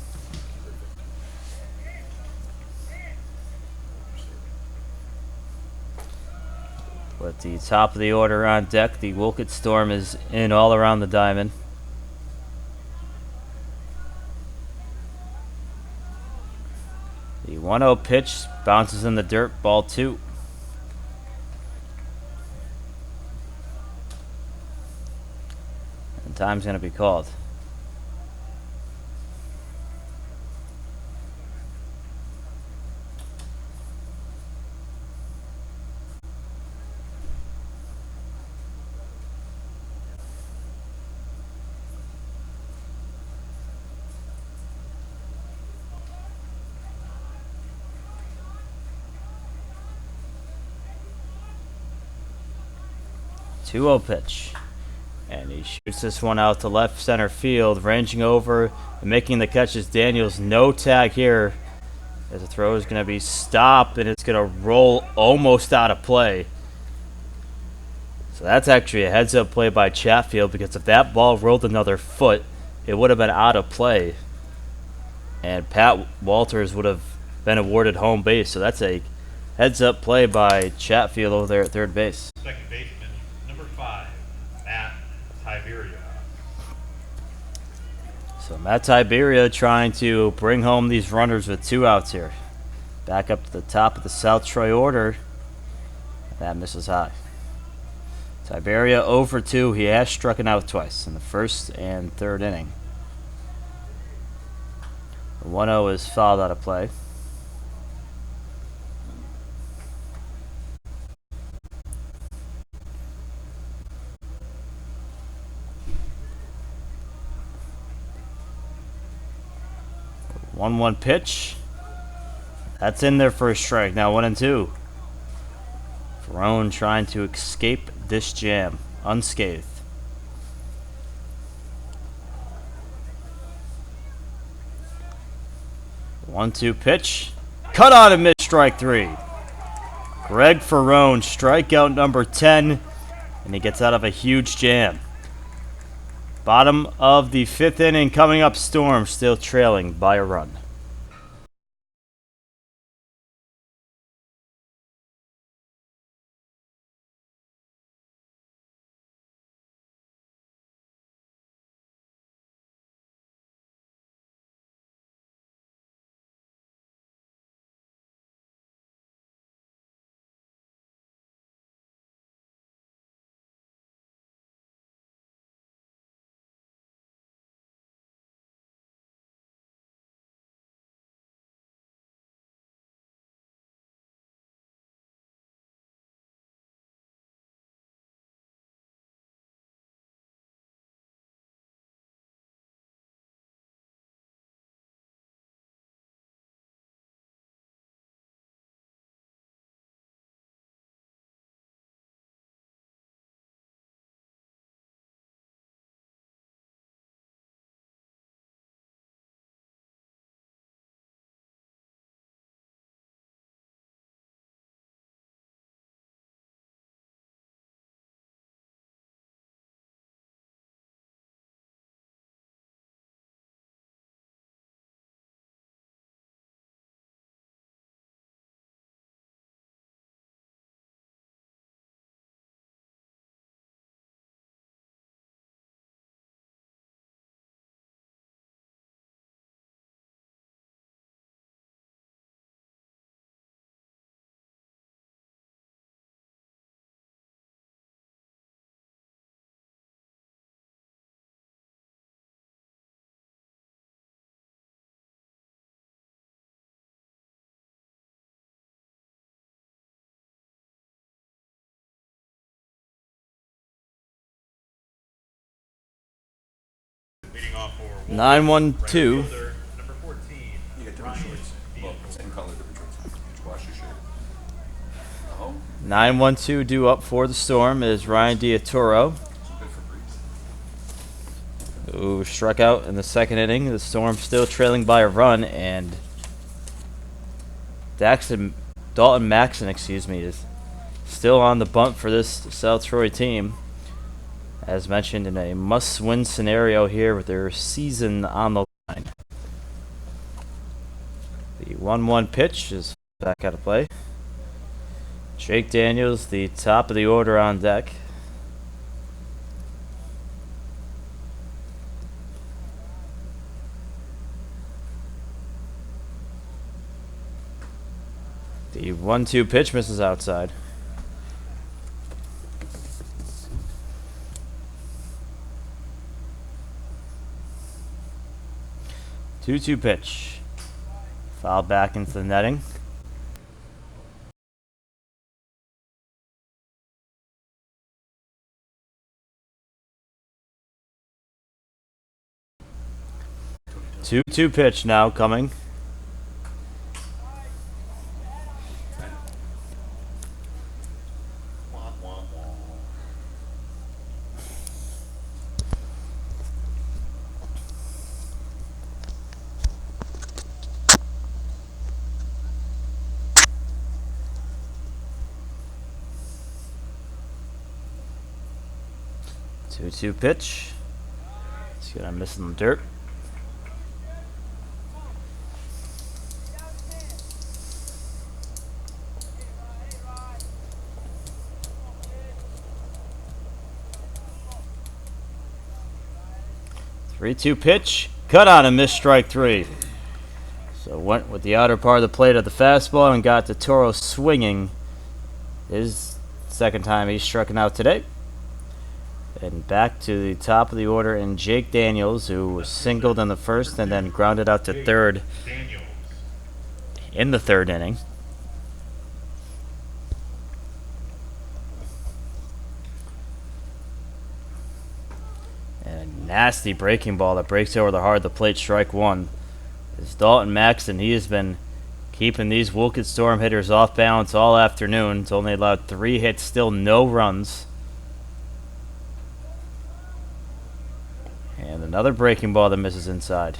With the top of the order on deck, the Wolcott Storm is in all around the diamond. The 1-0 pitch bounces in the dirt, ball 2. And time's going to be called. Two-0 pitch. And he shoots this one out to left center field, ranging over and making the catch is Daniels. No tag here, as the throw is going to be stopped, and it's going to roll almost out of play. So that's actually a heads-up play by Chatfield, because if that ball rolled another foot, it would have been out of play. And Pat Walters would have been awarded home base. So that's a heads-up play by Chatfield over there at third base. Second baseman, number 5, Matt Tiberia. So Matt Tiberia trying to bring home these runners with 2 outs here. Back up to the top of the South Troy order. That misses high. Tiberia 0 for 2. He has struck out twice in the 1st and 3rd inning. The 1-0 is fouled out of play. The 1-1 pitch. That's in there for a strike. Now 1-2. Ferrone trying to escape this jam unscathed. 1-2 pitch. Cut on and missed, strike 3. Greg Ferrone, strikeout number 10, and he gets out of a huge jam. Bottom of the 5th inning coming up. Storm still trailing by a run. 9-1-2. Right fielder, number 14, You got different Ryan shorts. Well, Beal. same color, different shorts. Did you wash your shirt? No? 9-1-2 due up for the Storm is Ryan Diaturo, Some good for breeze. who struck out in the second inning. The Storm still trailing by a run, and Dalton Maxon, is still on the bunt for this South Troy team. As mentioned, in a must-win scenario here with their season on the line. The 1-1 pitch is back out of play. Jake Daniels, the top of the order on deck. The 1-2 pitch misses outside. Two-two pitch. Fouled back into the netting. Two-two pitch now coming. Wah, wah, wah. Two-two pitch. It's gonna miss in the dirt. Three-two pitch. Cut on a missed strike three. So went with the outer part of the plate of the fastball and got Toro swinging. His second time he's striking out today. And back to the top of the order in Jake Daniels, who was singled in the first and then grounded out to Jake third Daniels. in the third inning. And a nasty breaking ball that breaks over the heart of the plate, strike one. It's Dalton Maxon. He has been keeping these Wolcott Storm hitters off balance all afternoon. It's only allowed 3 hits, still no runs. And another breaking ball that misses inside.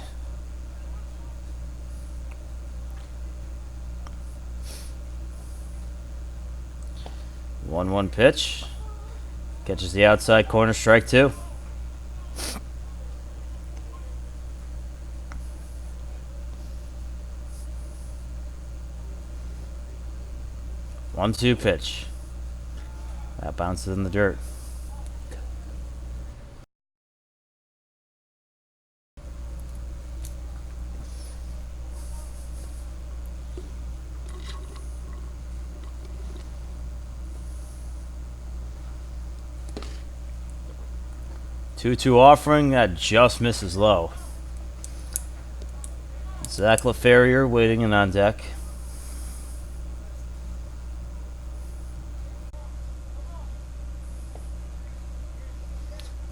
One pitch. Catches the outside corner, strike two. One-two pitch. That bounces in the dirt. Two-two offering that just misses low. Zach LaFerrier waiting in on deck.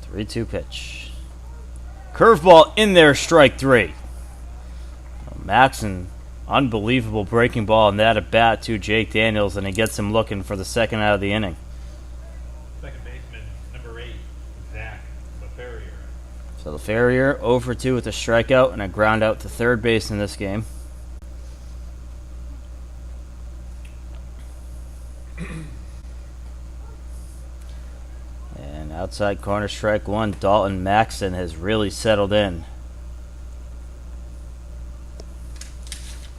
Three-two pitch. Curveball in there, strike three. Maxon, unbelievable breaking ball in that at bat to Jake Daniels, and he gets him looking for the second out of the inning. Second baseman, number 8, Zach LaFerrier. So LaFerrier 0 for 2 with a strikeout and a ground out to third base in this game. And outside corner, strike one. Dalton Maxon has really settled in.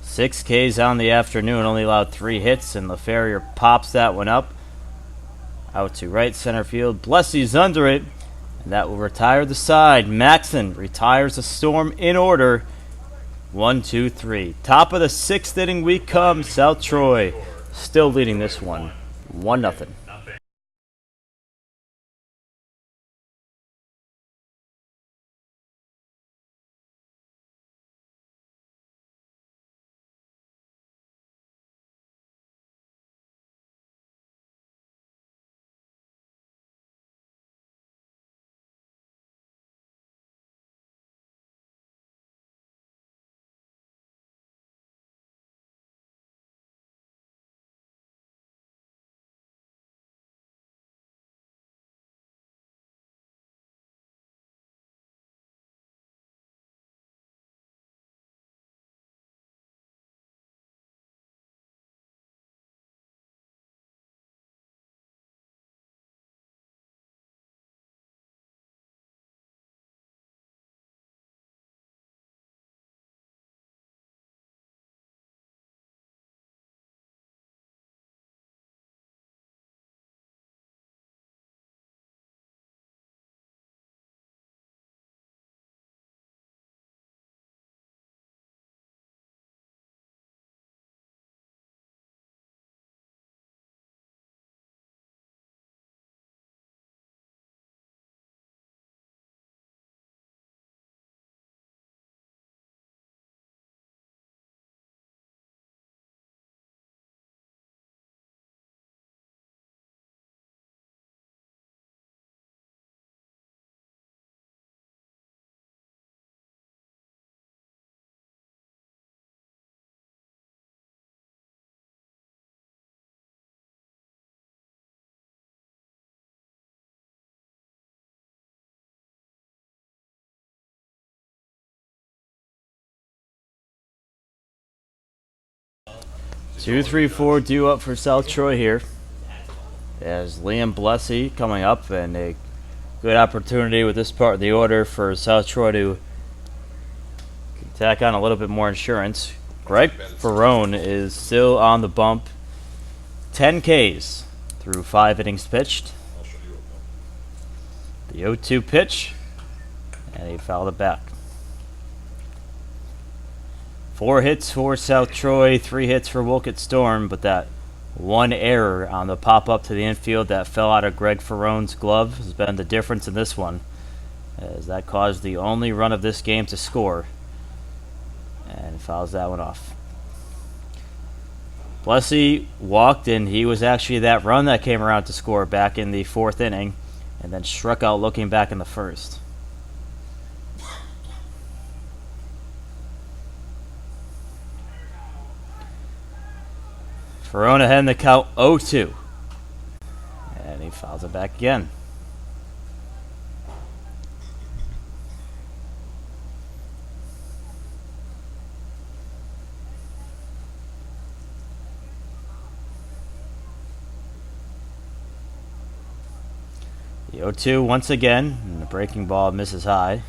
6 Ks on the afternoon, only allowed 3 hits, and LaFerrier pops that one up. Out to right center field. Blessy's under it, and that will retire the side. Maxon retires the Storm in order. 1, 2, 3. Top of the 6th inning we come. South Troy still leading this one. 1-0. 2, 3, 4 due up for South Troy here. As Liam Blessy coming up, and a good opportunity with this part of the order for South Troy to tack on a little bit more insurance. Greg Ferrone is still on the bump. 10 Ks through 5 innings pitched. I'll show you up The 0-2 pitch, and he fouled it back. 4 hits for South Troy, 3 hits for Wolcott Storm, but that one error on the pop-up to the infield that fell out of Greg Ferrone's glove has been the difference in this one, as that caused the only run of this game to score, and fouls that one off. Blessy walked, and he was actually that run that came around to score back in the 4th inning, and then struck out looking back in the 1st. Ferrone ahead in the count 0-2. And he fouls it back again. The 0-2 once again, and the breaking ball misses high.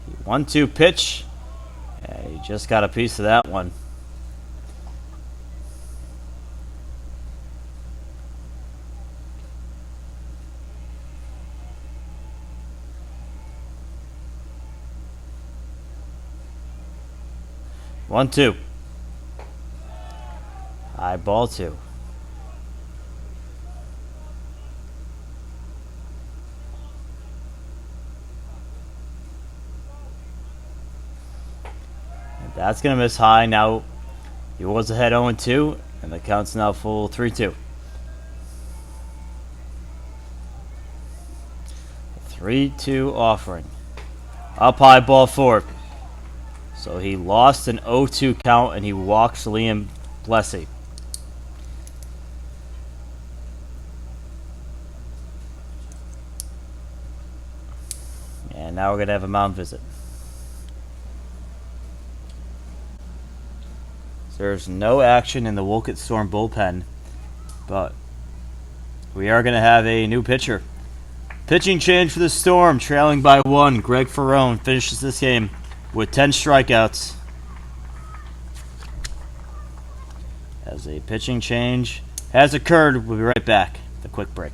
The 1-2 pitch, and he just got a piece of that one. One, two. High ball 2. And that's going to miss high. Now he was ahead 0-2, and the count's now full 3-2. 3-2 offering. Up high ball 4. So he lost an 0-2 count, and he walks Liam Blessy. And now we're going to have a mound visit. So there's no action in the Wolcott Storm bullpen, but we are going to have a new pitcher. Pitching change for the Storm, trailing by 1. Greg Ferrone finishes this game with 10 strikeouts. As a pitching change has occurred, we'll be right back. The quick break.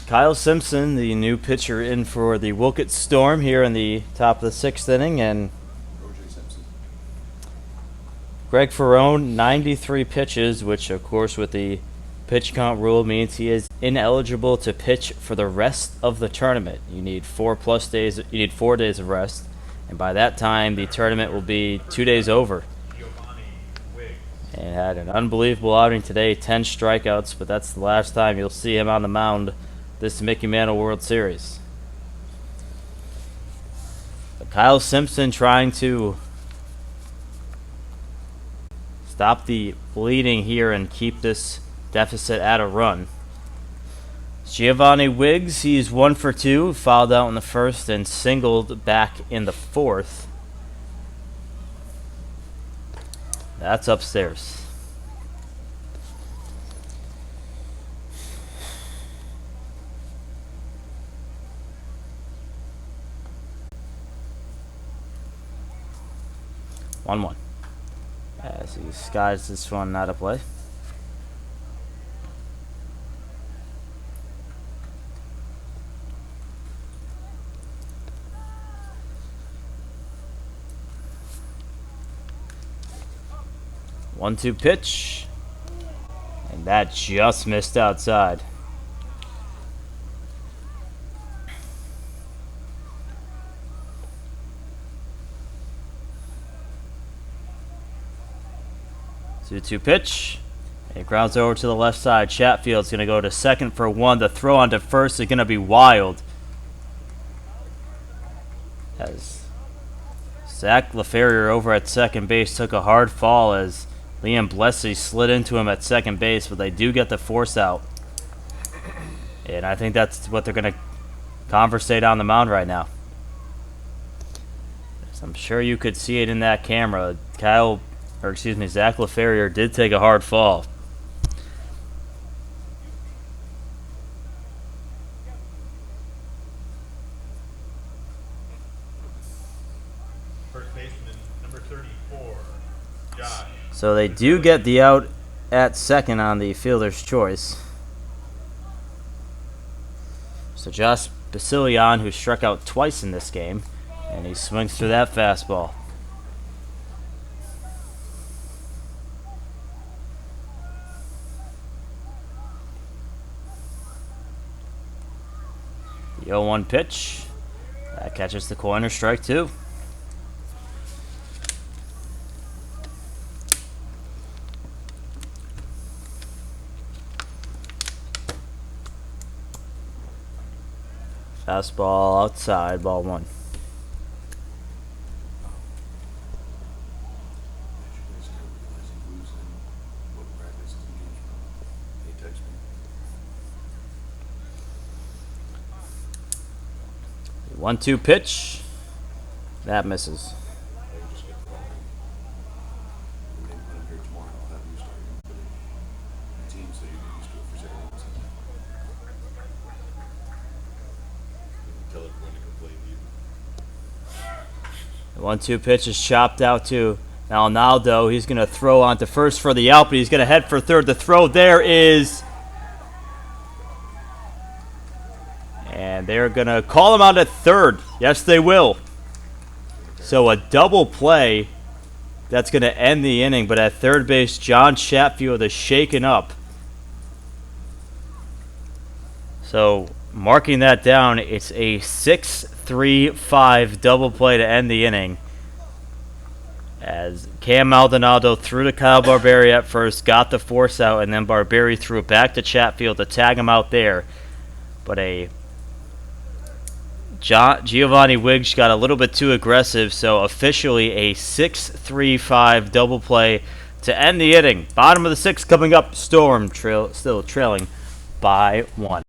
Kyle Simpson, the new pitcher, in for the Wolcott Storm here in the top of the 6th inning, and O.J. Simpson. Greg Ferrone, 93 pitches, which of course with the pitch count rule means he is ineligible to pitch for the rest of the tournament. You need 4 days. You need 4 days of rest, and by that time the tournament will be 2 days over. And had an unbelievable outing today, 10 strikeouts, but that's the last time you'll see him on the mound this Mickey Mantle World Series. But Kyle Simpson trying to stop the bleeding here and keep this deficit at a run. Giovanni Wiggs, he's 1 for 2, fouled out in the first and singled back in the fourth. That's upstairs. One. As he skies this one out of play. One-two pitch. And that just missed outside. Two pitch. It grounds over to the left side. Chatfield's going to go to second for one. The throw onto first is going to be wild. As Zach LaFerrier over at second base took a hard fall as Liam Blessy slid into him at second base, but they do get the force out. And I think that's what they're going to conversate on the mound right now. As I'm sure you could see it in that camera. Zach LaFerrier did take a hard fall. First baseman, number 34, Josh. So they do get the out at second on the fielder's choice. So Josh Basilian, who struck out twice in this game, and he swings through that fastball. The 0-1 pitch. That catches the corner, strike two. Fastball outside, ball one. The 1-2 pitch. That misses. The 1-2 pitch is chopped out to Alnaldo. He's going to throw onto first for the out, but he's going to head for third. The throw there is... And they're going to call him out at third. Yes, they will. So a double play that's going to end the inning. But at third base, John Chatfield is shaken up. So marking that down, it's a 6-3-5 double play to end the inning. As Cam Maldonado threw to Kyle Barberi at first, got the force out, and then Barberi threw it back to Chatfield to tag him out there. But Giovanni Wiggs got a little bit too aggressive, so officially a 6-3-5 double play to end the inning. Bottom of the sixth coming up, Storm still trailing by 1.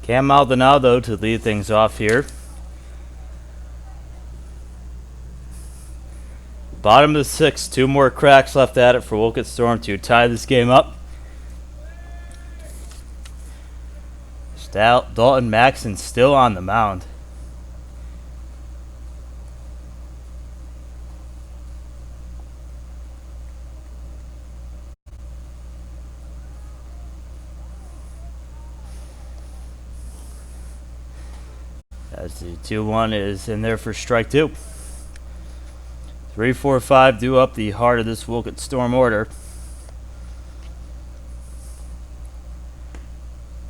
Cam Maldonado to lead things off here. Bottom of the sixth, 2 more cracks left at it for Wolcott Storm to tie this game up. Dalton Maxson still on the mound. As the 2-1 is in there for strike 2. 3, 4, 5 do up the heart of this Wolcott Storm order.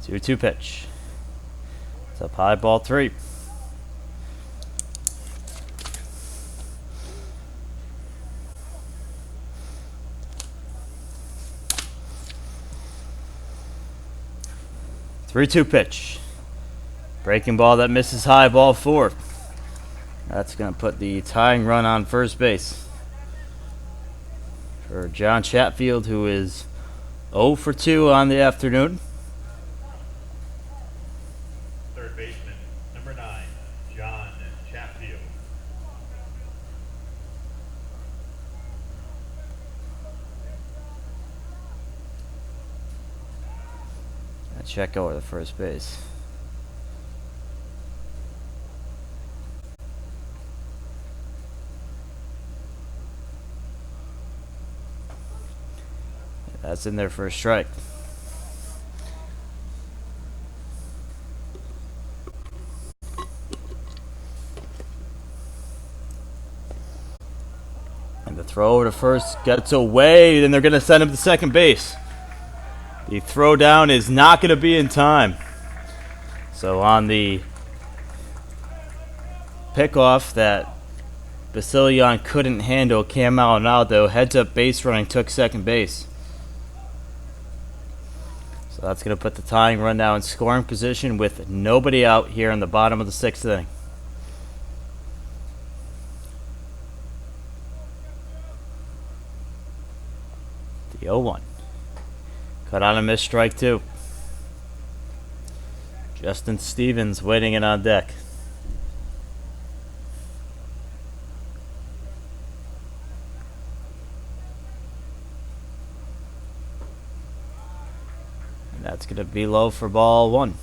2-2 pitch. It's up high, ball 3. Three-two pitch. Breaking ball that misses high, ball 4. That's going to put the tying run on first base for John Chatfield, who is 0 for 2 on the afternoon. Third baseman, number 9, John Chatfield. Check over the first base. That's in there for a strike. And the throw over to first gets away, then they're going to send him to second base. The throw down is not going to be in time. So on the pickoff that Basilion couldn't handle, Cam Maldonado heads up base running, took second base. So that's going to put the tying run now in scoring position with nobody out here in the bottom of the 6th inning. The 0-1. Cut on a missed strike 2. Justin Stevens waiting in on deck. And that's going to be low for ball 1.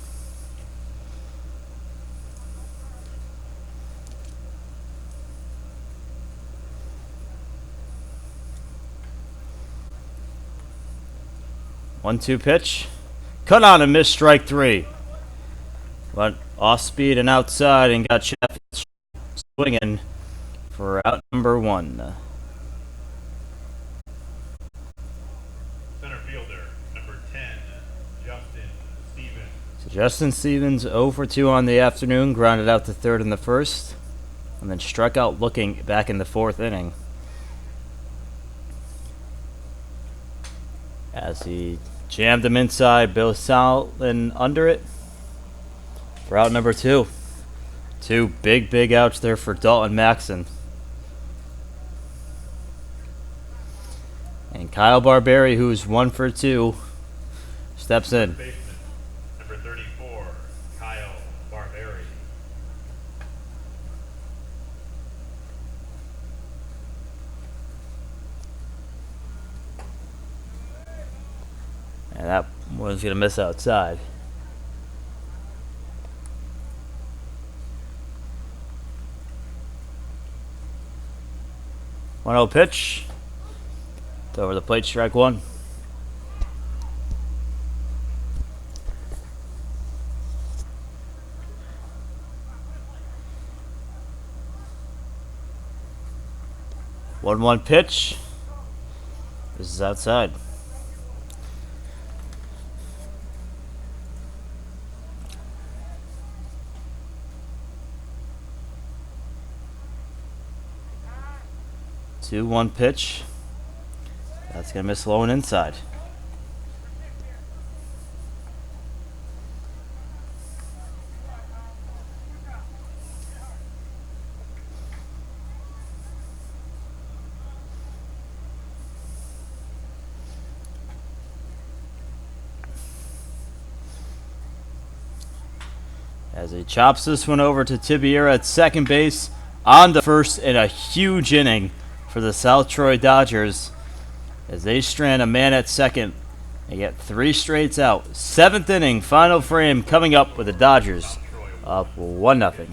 One-two pitch. Cut on a missed strike 3. Went off speed and outside and got Sheffield swinging for out number 1. Center fielder, number 10, Justin Stevens. So Justin Stevens 0 for 2 on the afternoon, grounded out to third in the first, and then struck out looking back in the 4th inning. As he jammed him inside, Bill Salin under it for out number 2. 2 big outs there for Dalton Maxson. And Kyle Barberi, who's 1 for 2, steps in. Baseman, number 34, Kyle Barberi. And that one's going to miss outside. One-0 pitch. It's over the plate, strike 1. One pitch. This is outside. One pitch. That's gonna miss low and inside. as he chops this one over to Tibiera at second base. On to first in a huge inning for the South Troy Dodgers as they strand a man at second. They get 3 straights out. 7th inning, final frame coming up with the Dodgers up 1-0.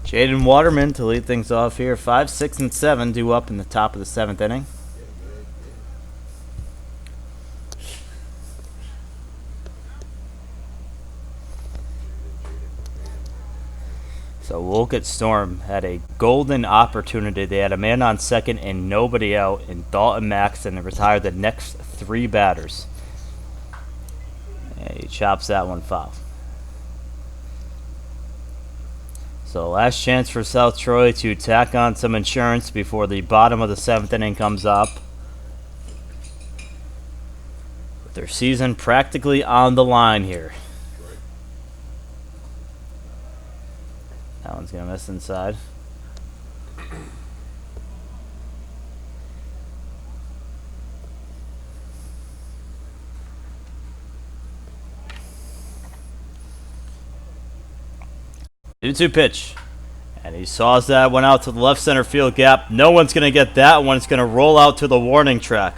Jaden Waterman to lead things off here. 5, 6, and 7 due up in the top of the 7th inning. So Wolcott Storm had a golden opportunity. They had a man on second and nobody out in Dalton Maxson and retired the next 3 batters. And he chops that one foul. So last chance for South Troy to tack on some insurance before the bottom of the 7th inning comes up. With their season practically on the line here. That one's going to miss inside. Two pitch. And he saws that one out to the left center field gap. No one's going to get that one. It's going to roll out to the warning track.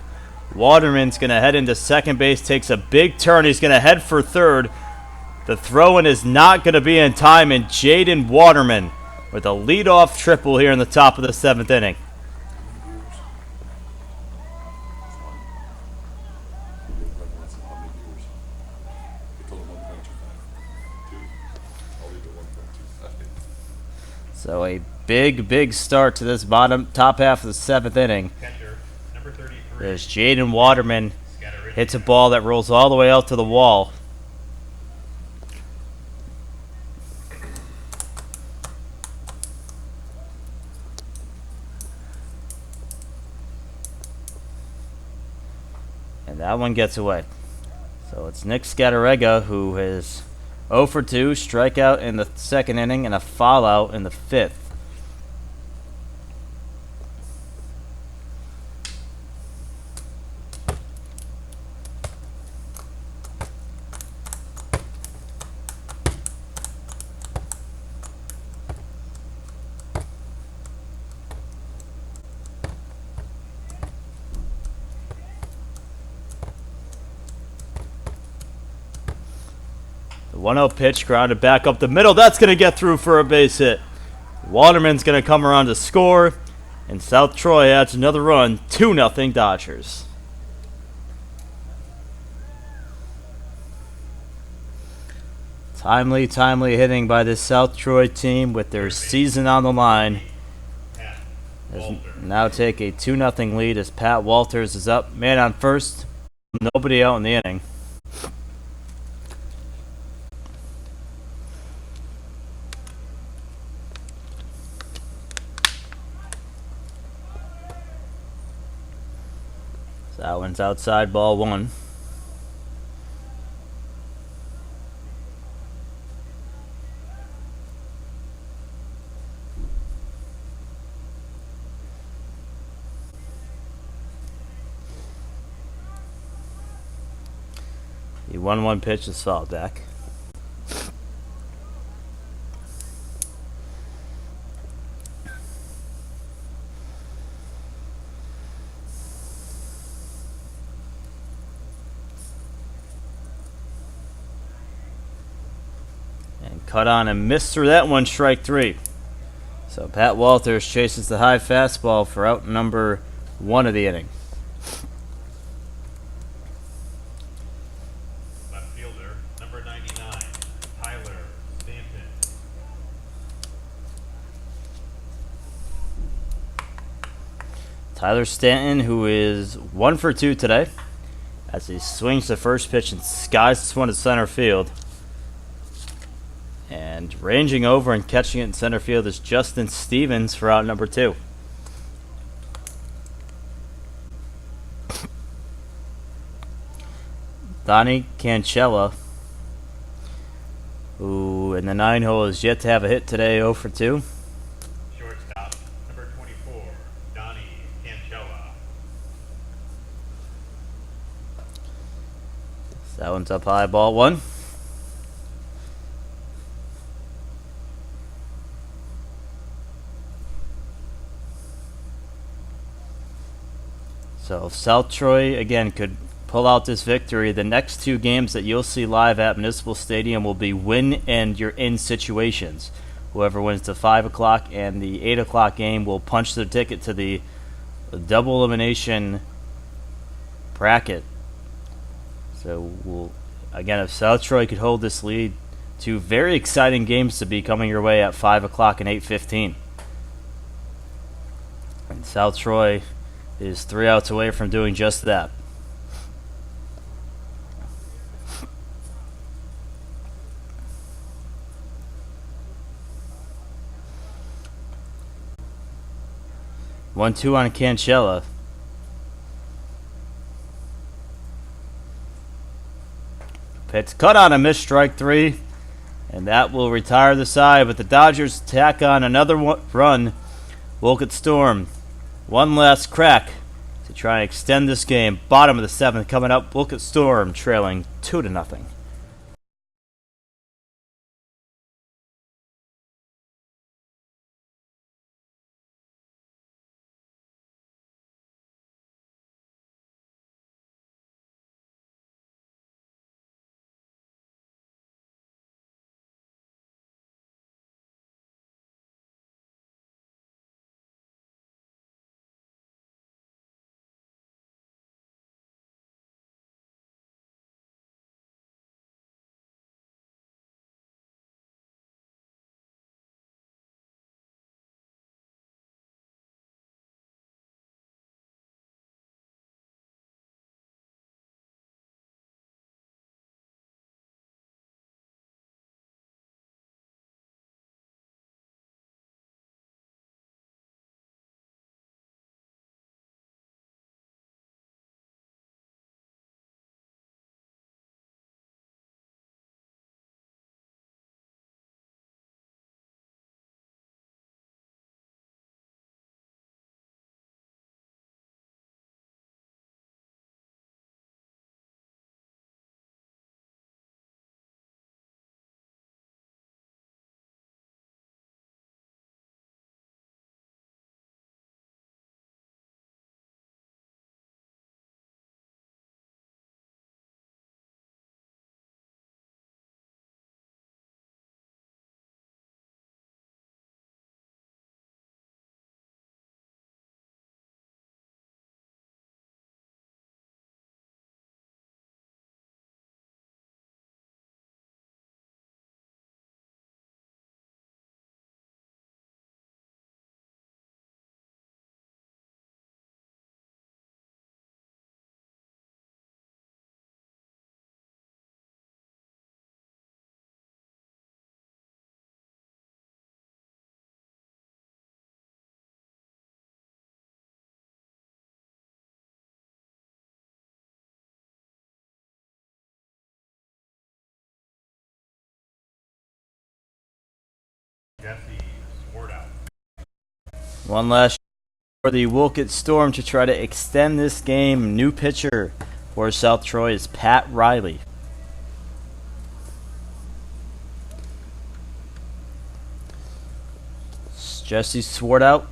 Waterman's going to head into second base, takes a big turn. He's going to head for third. The throw-in is not going to be in time, and Jaden Waterman with a leadoff triple here in the top of the 7th inning. So a big start to this top half of the 7th inning. Catcher, number 33. There's Jaden Waterman. Hits a ball that rolls all the way out to the wall. And that one gets away. So it's Nick Scatarega who is 0 for 2, strikeout in the 2nd inning, and a foul out in the 5th. The 1-0 pitch grounded back up the middle. That's going to get through for a base hit. Waterman's going to come around to score, and South Troy adds another run. 2-0 Dodgers. Timely hitting by this South Troy team with their season on the line. Now take a 2-0 lead as Pat Walters is up. Man on first. Nobody out in the inning. So that one's outside, ball one. The 1-1 pitch is fouled back. And cut on and missed through that one, strike three. So Pat Walters chases the high fastball for out number one of the inning. Left fielder, number 99, Tyler Stanton. Tyler Stanton, who is 1 for 2 today, as he swings the first pitch and skies this one to center field. And ranging over and catching it in center field is Justin Stevens for out number 2. Donnie Cancella, who in the 9 hole is yet to have a hit today, 0 for 2. Shortstop, number 24, Donnie Cancella. So that one's up high, ball one. So if South Troy, again, could pull out this victory, the next 2 games that you'll see live at Municipal Stadium will be win and you're in situations. Whoever wins the 5 o'clock and the 8 o'clock game will punch their ticket to the double elimination bracket. So, again, if South Troy could hold this lead, 2 very exciting games to be coming your way at 5 o'clock and 8:15. And South Troy is 3 outs away from doing just that. 1-2 on Cancella. Pitch cut on a missed, strike 3, and that will retire the side. But the Dodgers tack on another run. Wolcott Storm, one last crack to try and extend this game. Bottom of the 7th coming up. Wolcott Storm trailing 2-0. Jesse Swartout. One last for the Wolcott Storm to try to extend this game. New pitcher for South Troy is Pat Riley. Jesse Swartout,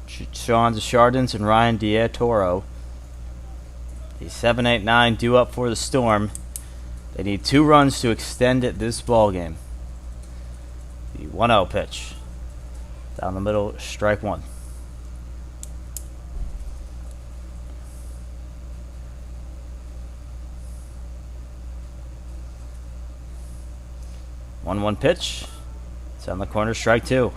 Sean Deschardins, and Ryan Diatoro. The 7-8-9 due up for the Storm. They need 2 runs to extend it this ball game. The 1-0 pitch. Down the middle, strike 1. One pitch. It's on the corner, strike 2.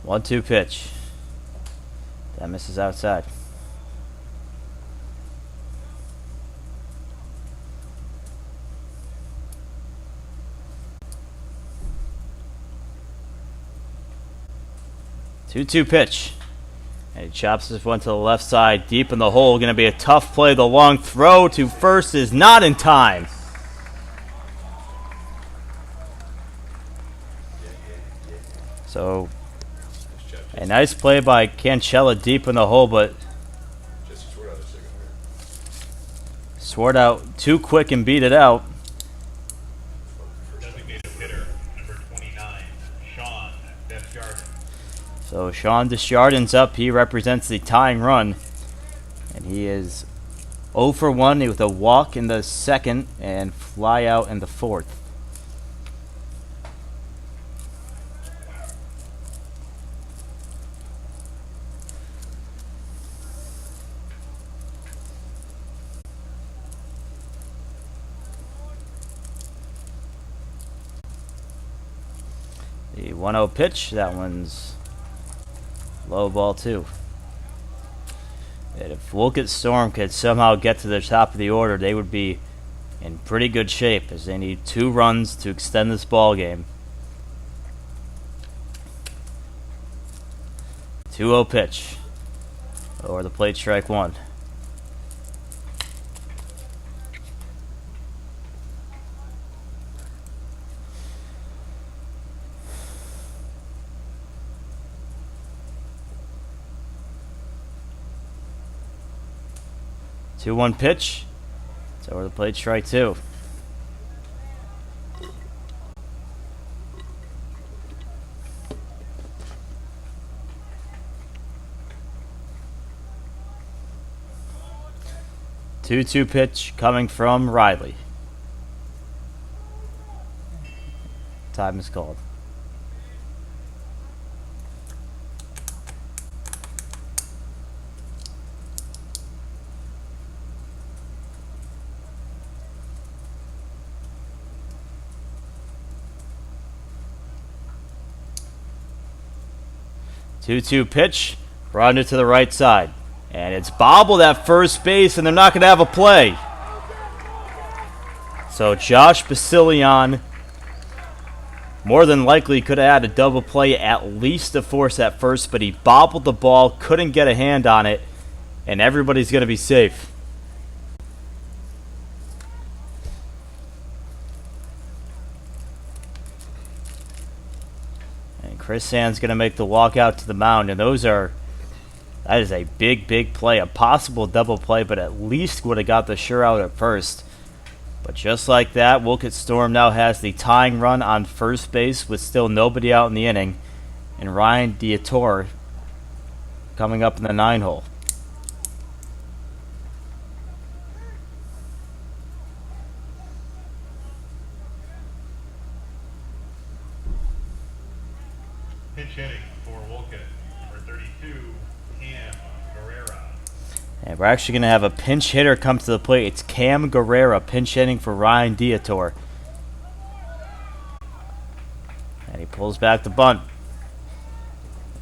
One-two pitch. That misses outside. Two-two pitch. And he chops this one to the left side, deep in the hole. Going to be a tough play. The long throw to first is not in time. So, a nice play by Cancella deep in the hole, but Swartout too quick and beat it out. Designated hitter, number 29, Sean Deschardins. So Sean Deschardins up. He represents the tying run. And he is 0 for 1 with a walk in the second and fly out in the fourth. The 1-0 pitch, that one's low ball too. And if Wolcott Storm could somehow get to the top of the order, they would be in pretty good shape as they need 2 runs to extend this ball game. 2-0 pitch. Over the plate, strike 1. Two-one pitch. It's over the plate, strike 2. Two-two pitch coming from Riley. Time is called. Two-two pitch, grounded to the right side. And it's bobbled at first base, and they're not going to have a play. So Josh Basilian more than likely could have had a double play, at least a force at first, but he bobbled the ball, couldn't get a hand on it, and everybody's going to be safe. Chris Sand's going to make the walk out to the mound, and that is a big play. A possible double play, but at least would have got the sure out at first. But just like that, Wolcott Storm now has the tying run on first base with still nobody out in the inning, and Ryan Diator coming up in the 9-hole. Pinch hitting for Wolcott, number 32, Cam Guerrera. And we're actually going to have a pinch hitter come to the plate. It's Cam Guerrera pinch hitting for Ryan Diator. And he pulls back the bunt.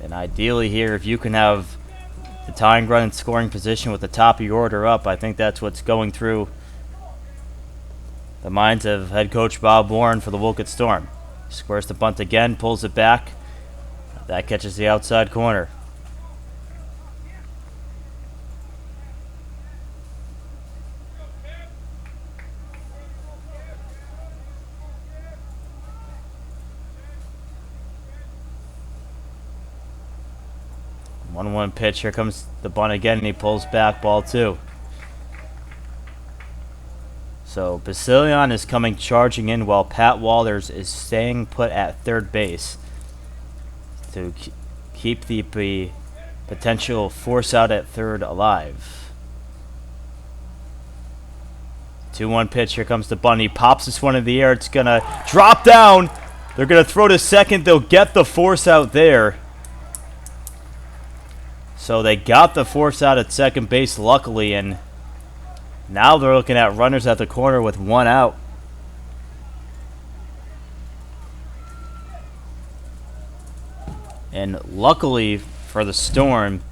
And ideally here, if you can have the tying run in scoring position with the top of your order up, I think that's what's going through the minds of head coach Bob Warren for the Wolcott Storm. Squares the bunt again, pulls it back. That catches the outside corner. 1-1 pitch. Here comes the bunt again, and he pulls back, ball 2. So Basilion is coming charging in while Pat Walters is staying put at third base to keep the potential force out at third alive. 2-1 pitch. Here comes the bunt. He pops this one in the air. It's going to drop down. They're going to throw to second. They'll get the force out there. So they got the force out at second base, luckily, and now they're looking at runners at the corner with 1 out. And luckily for the Storm,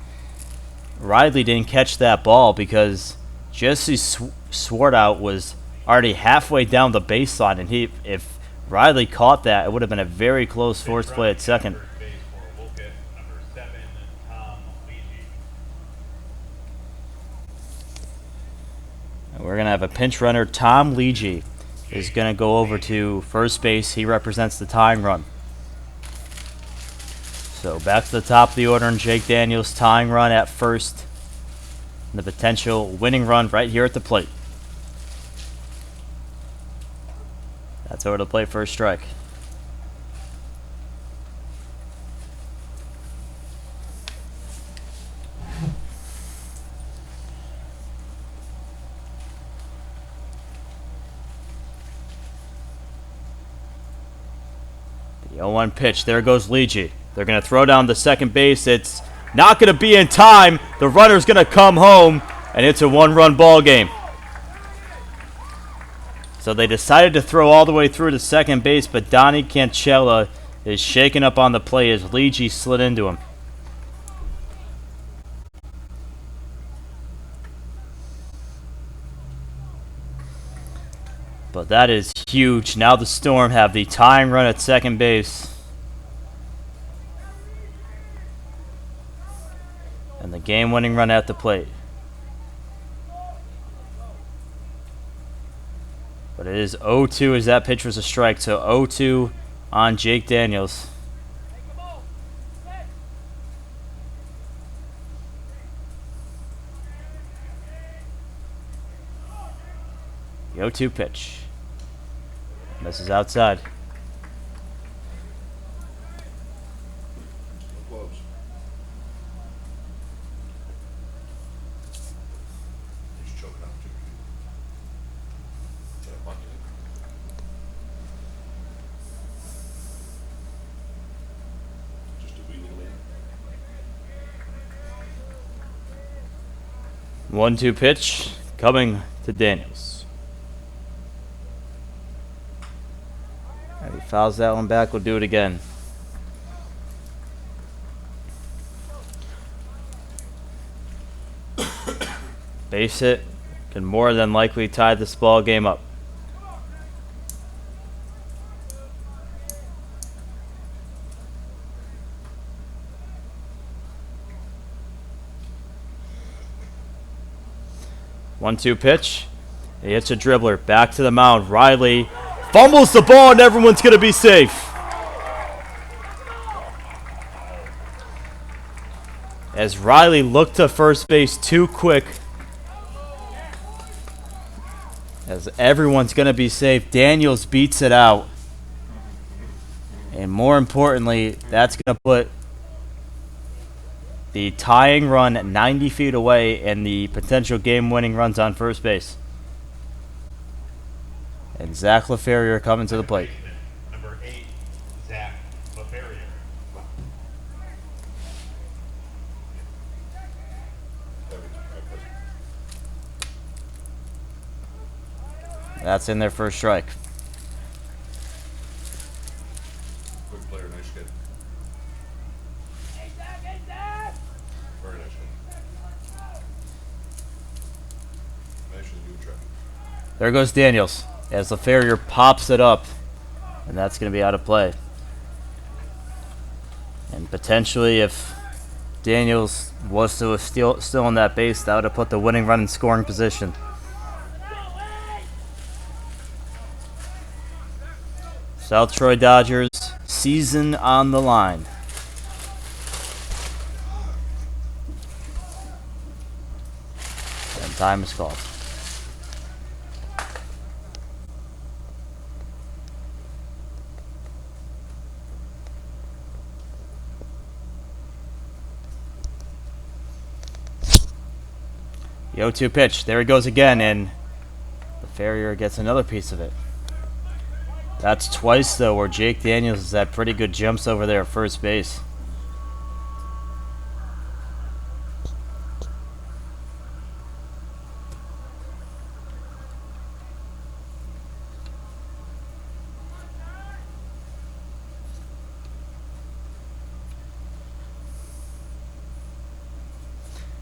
Riley didn't catch that ball because Jesse Swartout was already halfway down the baseline, and if Riley caught that, it would have been a very close force play at second. First base for Wolcott, number 7, Tom Leachy. We're going to have a pinch runner. Tom Leachy is going to go over to first base. He represents the tying run. So back to the top of the order, and Jake Daniels tying run at first. And the potential winning run right here at the plate. That's over the plate for a strike. The 0-1 pitch. There goes Leachy. They're going to throw down the second base. It's not going to be in time. The runner's going to come home, and it's a 1-run ball game. So they decided to throw all the way through to second base, but Donnie Cancella is shaken up on the play as Leachy slid into him. But that is huge. Now the Storm have the tying run at second base. And the game-winning run at the plate. But it is 0-2 as that pitch was a strike. So 0-2 on Jake Daniels. The 0-2 pitch. Misses outside. Close. He's choking out too. Yeah, bunt it. Just a wee little man. 1-2 pitch coming to Daniels. He fouls that one back. We'll do it again. Base hit can more than likely tie this ball game up. One-two pitch. He hits a dribbler. Back to the mound. Riley fumbles the ball, and everyone's going to be safe. As Riley looked to first base too quick. As everyone's going to be safe, Daniels beats it out. And more importantly, that's going to put the tying run 90 feet away and the potential game-winning runs on first base. And Zach LaFerrier coming to the plate. Number 8, Zach LaFerrier. That's in their first strike. Quick player, nice kid. Very nice kid. Nice and new track. There goes Daniels as LaFerrier pops it up, and that's going to be out of play. And potentially, if Daniels was to have still on that base, that would have put the winning run in scoring position. South Troy Dodgers, season on the line. Time is called. The 0-2 pitch. There he goes again, and the Farrier gets another piece of it. That's twice, though, where Jake Daniels has had pretty good jumps over there at first base.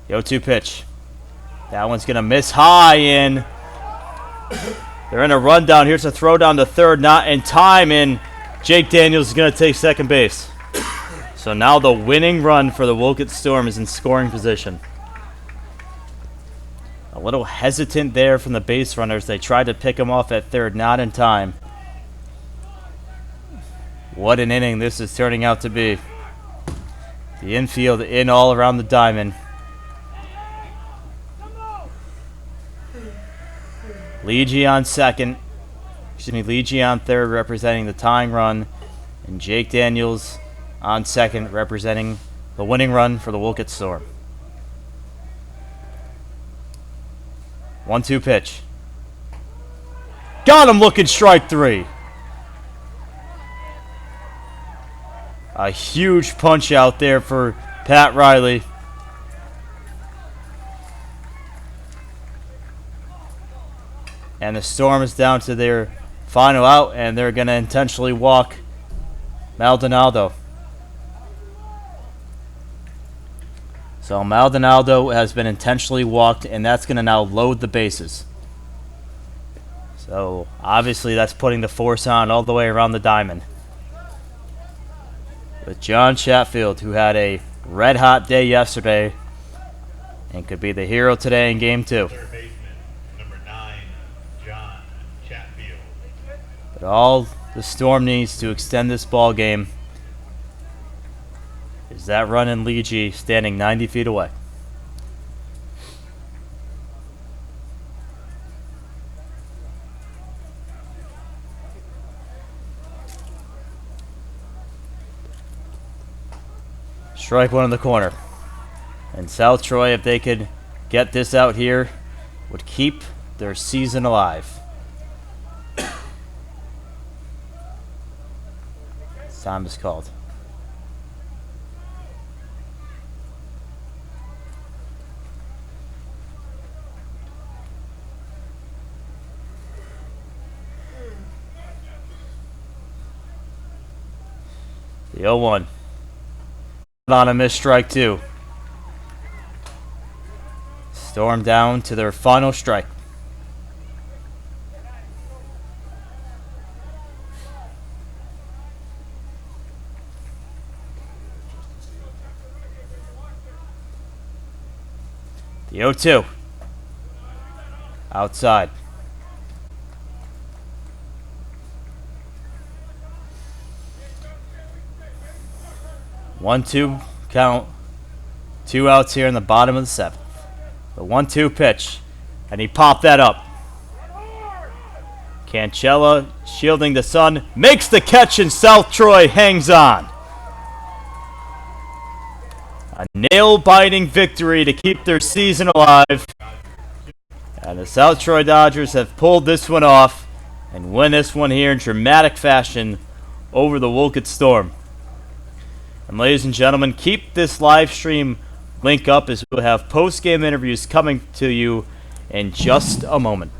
The 0-2 pitch. That one's going to miss high, and they're in a rundown. Here's a throw down to third, not in time, and Jake Daniels is going to take second base. So now the winning run for the Wolcott Storm is in scoring position. A little hesitant there from the base runners. They tried to pick him off at third, not in time. What an inning this is turning out to be. The infield in all around the diamond. Leegee on second. Leegee on third, representing the tying run. And Jake Daniels on second, representing the winning run for the Wolcott Storm. 1-2 pitch. Got him looking strike three. A huge punch out there for Pat Riley. And the Storm is down to their final out, and they're going to intentionally walk Maldonado. So Maldonado has been intentionally walked, and that's going to now load the bases. So obviously that's putting the force on all the way around the diamond. With John Chatfield, who had a red-hot day yesterday and could be the hero today in Game 2. Third baseman, number 9, John Chatfield. But all the Storm needs to extend this ball game is that run in Leegee standing 90 feet away. Strike one in the corner. And South Troy, if they could get this out here, would keep their season alive. Time is called. The 0-1. On a missed strike two. Storm down to their final strike. The 0-2. Outside. One-two count. 2 outs here in the bottom of the 7th. The 1-2 pitch. And he popped that up. Cancella shielding the sun. Makes the catch, and South Troy hangs on. A nail-biting victory to keep their season alive. And the South Troy Dodgers have pulled this one off and win this one here in dramatic fashion over the Wolcott Storm. And ladies and gentlemen, keep this live stream link up as we'll have post-game interviews coming to you in just a moment.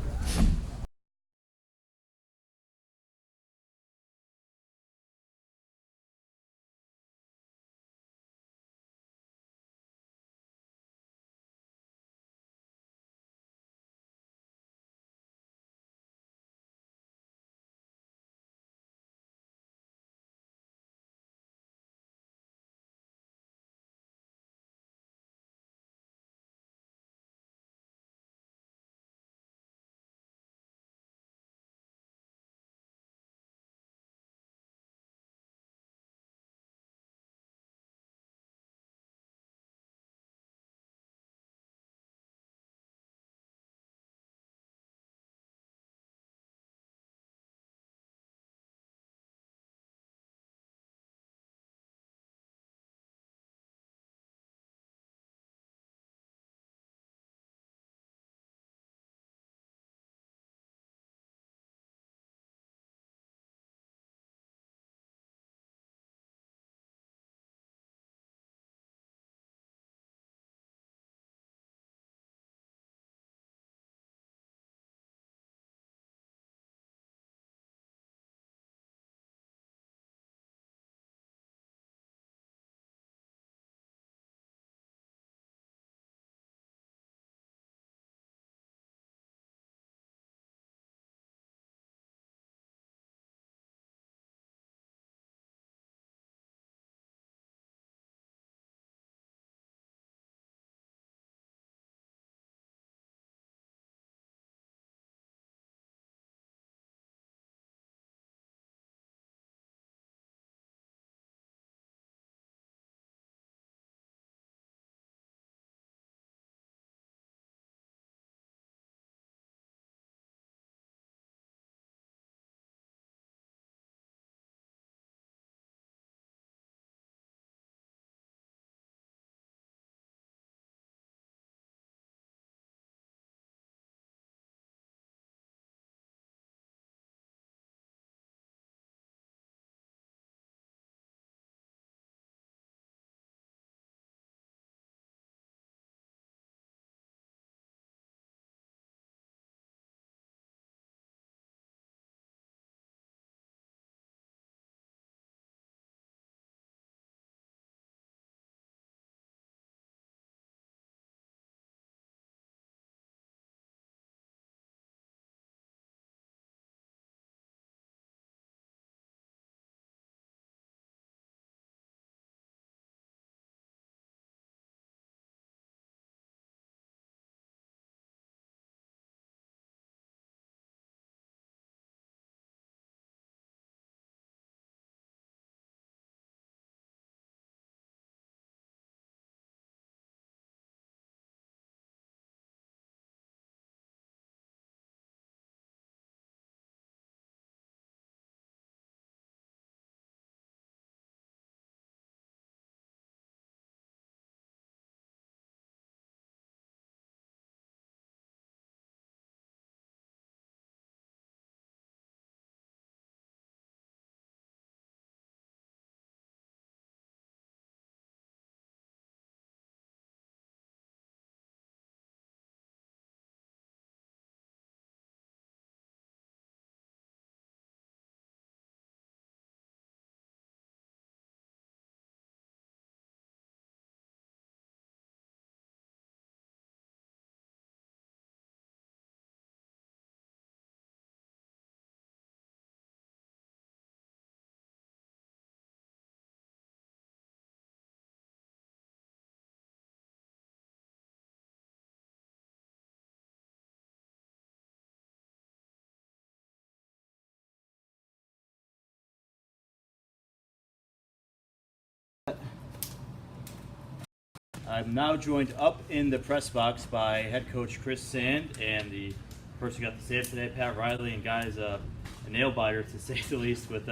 I'm now joined up in the press box by head coach Chris Sand and the person who got the save today, Pat Riley, and guys, a nail biter to say the least with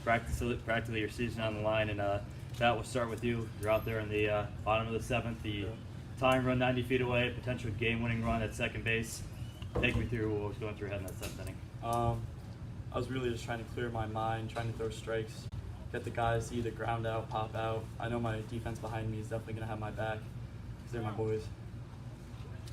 practically your season on the line. And Pat, we'll start with you. You're out there in the bottom of the seventh, the tying run 90 feet away, potential game-winning run at second base. Take me through what was going through your head in that seventh inning. I was really just trying to clear my mind, trying to throw strikes, get the guys to either ground out, pop out. I know my defense behind me is definitely going to have my back because they're my boys.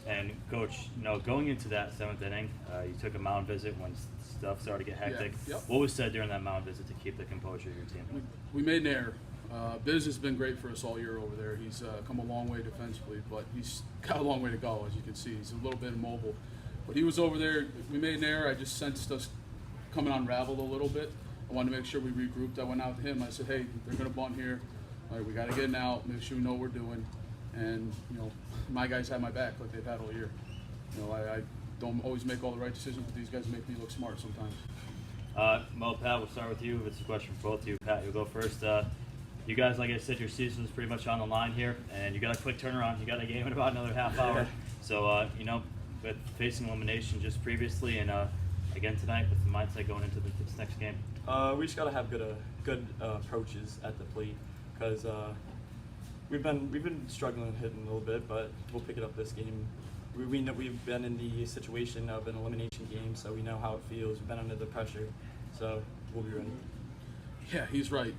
And Coach, going into that seventh inning, you took a mound visit when stuff started to get hectic. Yeah, yep. What was said during that mound visit to keep the composure of your team? We made an error. Biz has been great for us all year over there. He's come a long way defensively, but he's got a long way to go, as you can see. He's a little bit immobile. But he was over there. We made an error. I just sensed us coming unraveled a little bit. I wanted to make sure we regrouped. I went out to him. I said, hey, they're going to bunt here. All right, we got to get it out, make sure we know what we're doing. And, my guys have my back like they've had all year. I don't always make all the right decisions, but these guys make me look smart sometimes. Well, Pat, we'll start with you. It's a question for both of you. Pat, you'll go first. You guys, like I said, your season is pretty much on the line here, and you got a quick turnaround. You got a game in about another half hour. So, with facing elimination just previously and again tonight, with the mindset going into this next game? We just got to have good approaches at the plate because we've been struggling hitting a little bit, but we'll pick it up this game. We know we've been in the situation of an elimination game, so we know how it feels. We've been under the pressure, so we'll be ready. Yeah, he's right.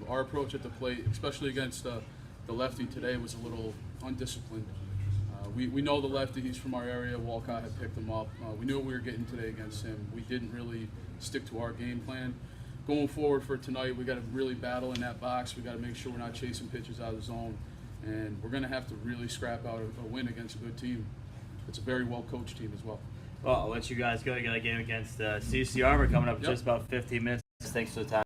Our approach at the plate, especially against the lefty today, was a little undisciplined. We know the lefty, he's from our area. Wolcott had picked him up. We knew what we were getting today against him. We didn't really stick to our game plan. Going forward for tonight, we got to really battle in that box. We got to make sure we're not chasing pitches out of the zone. And we're going to have to really scrap out a win against a good team. It's a very well-coached team as well. Well, I'll let you guys go. You got a game against CC Armor coming up in just about 15 minutes. Thanks for the time.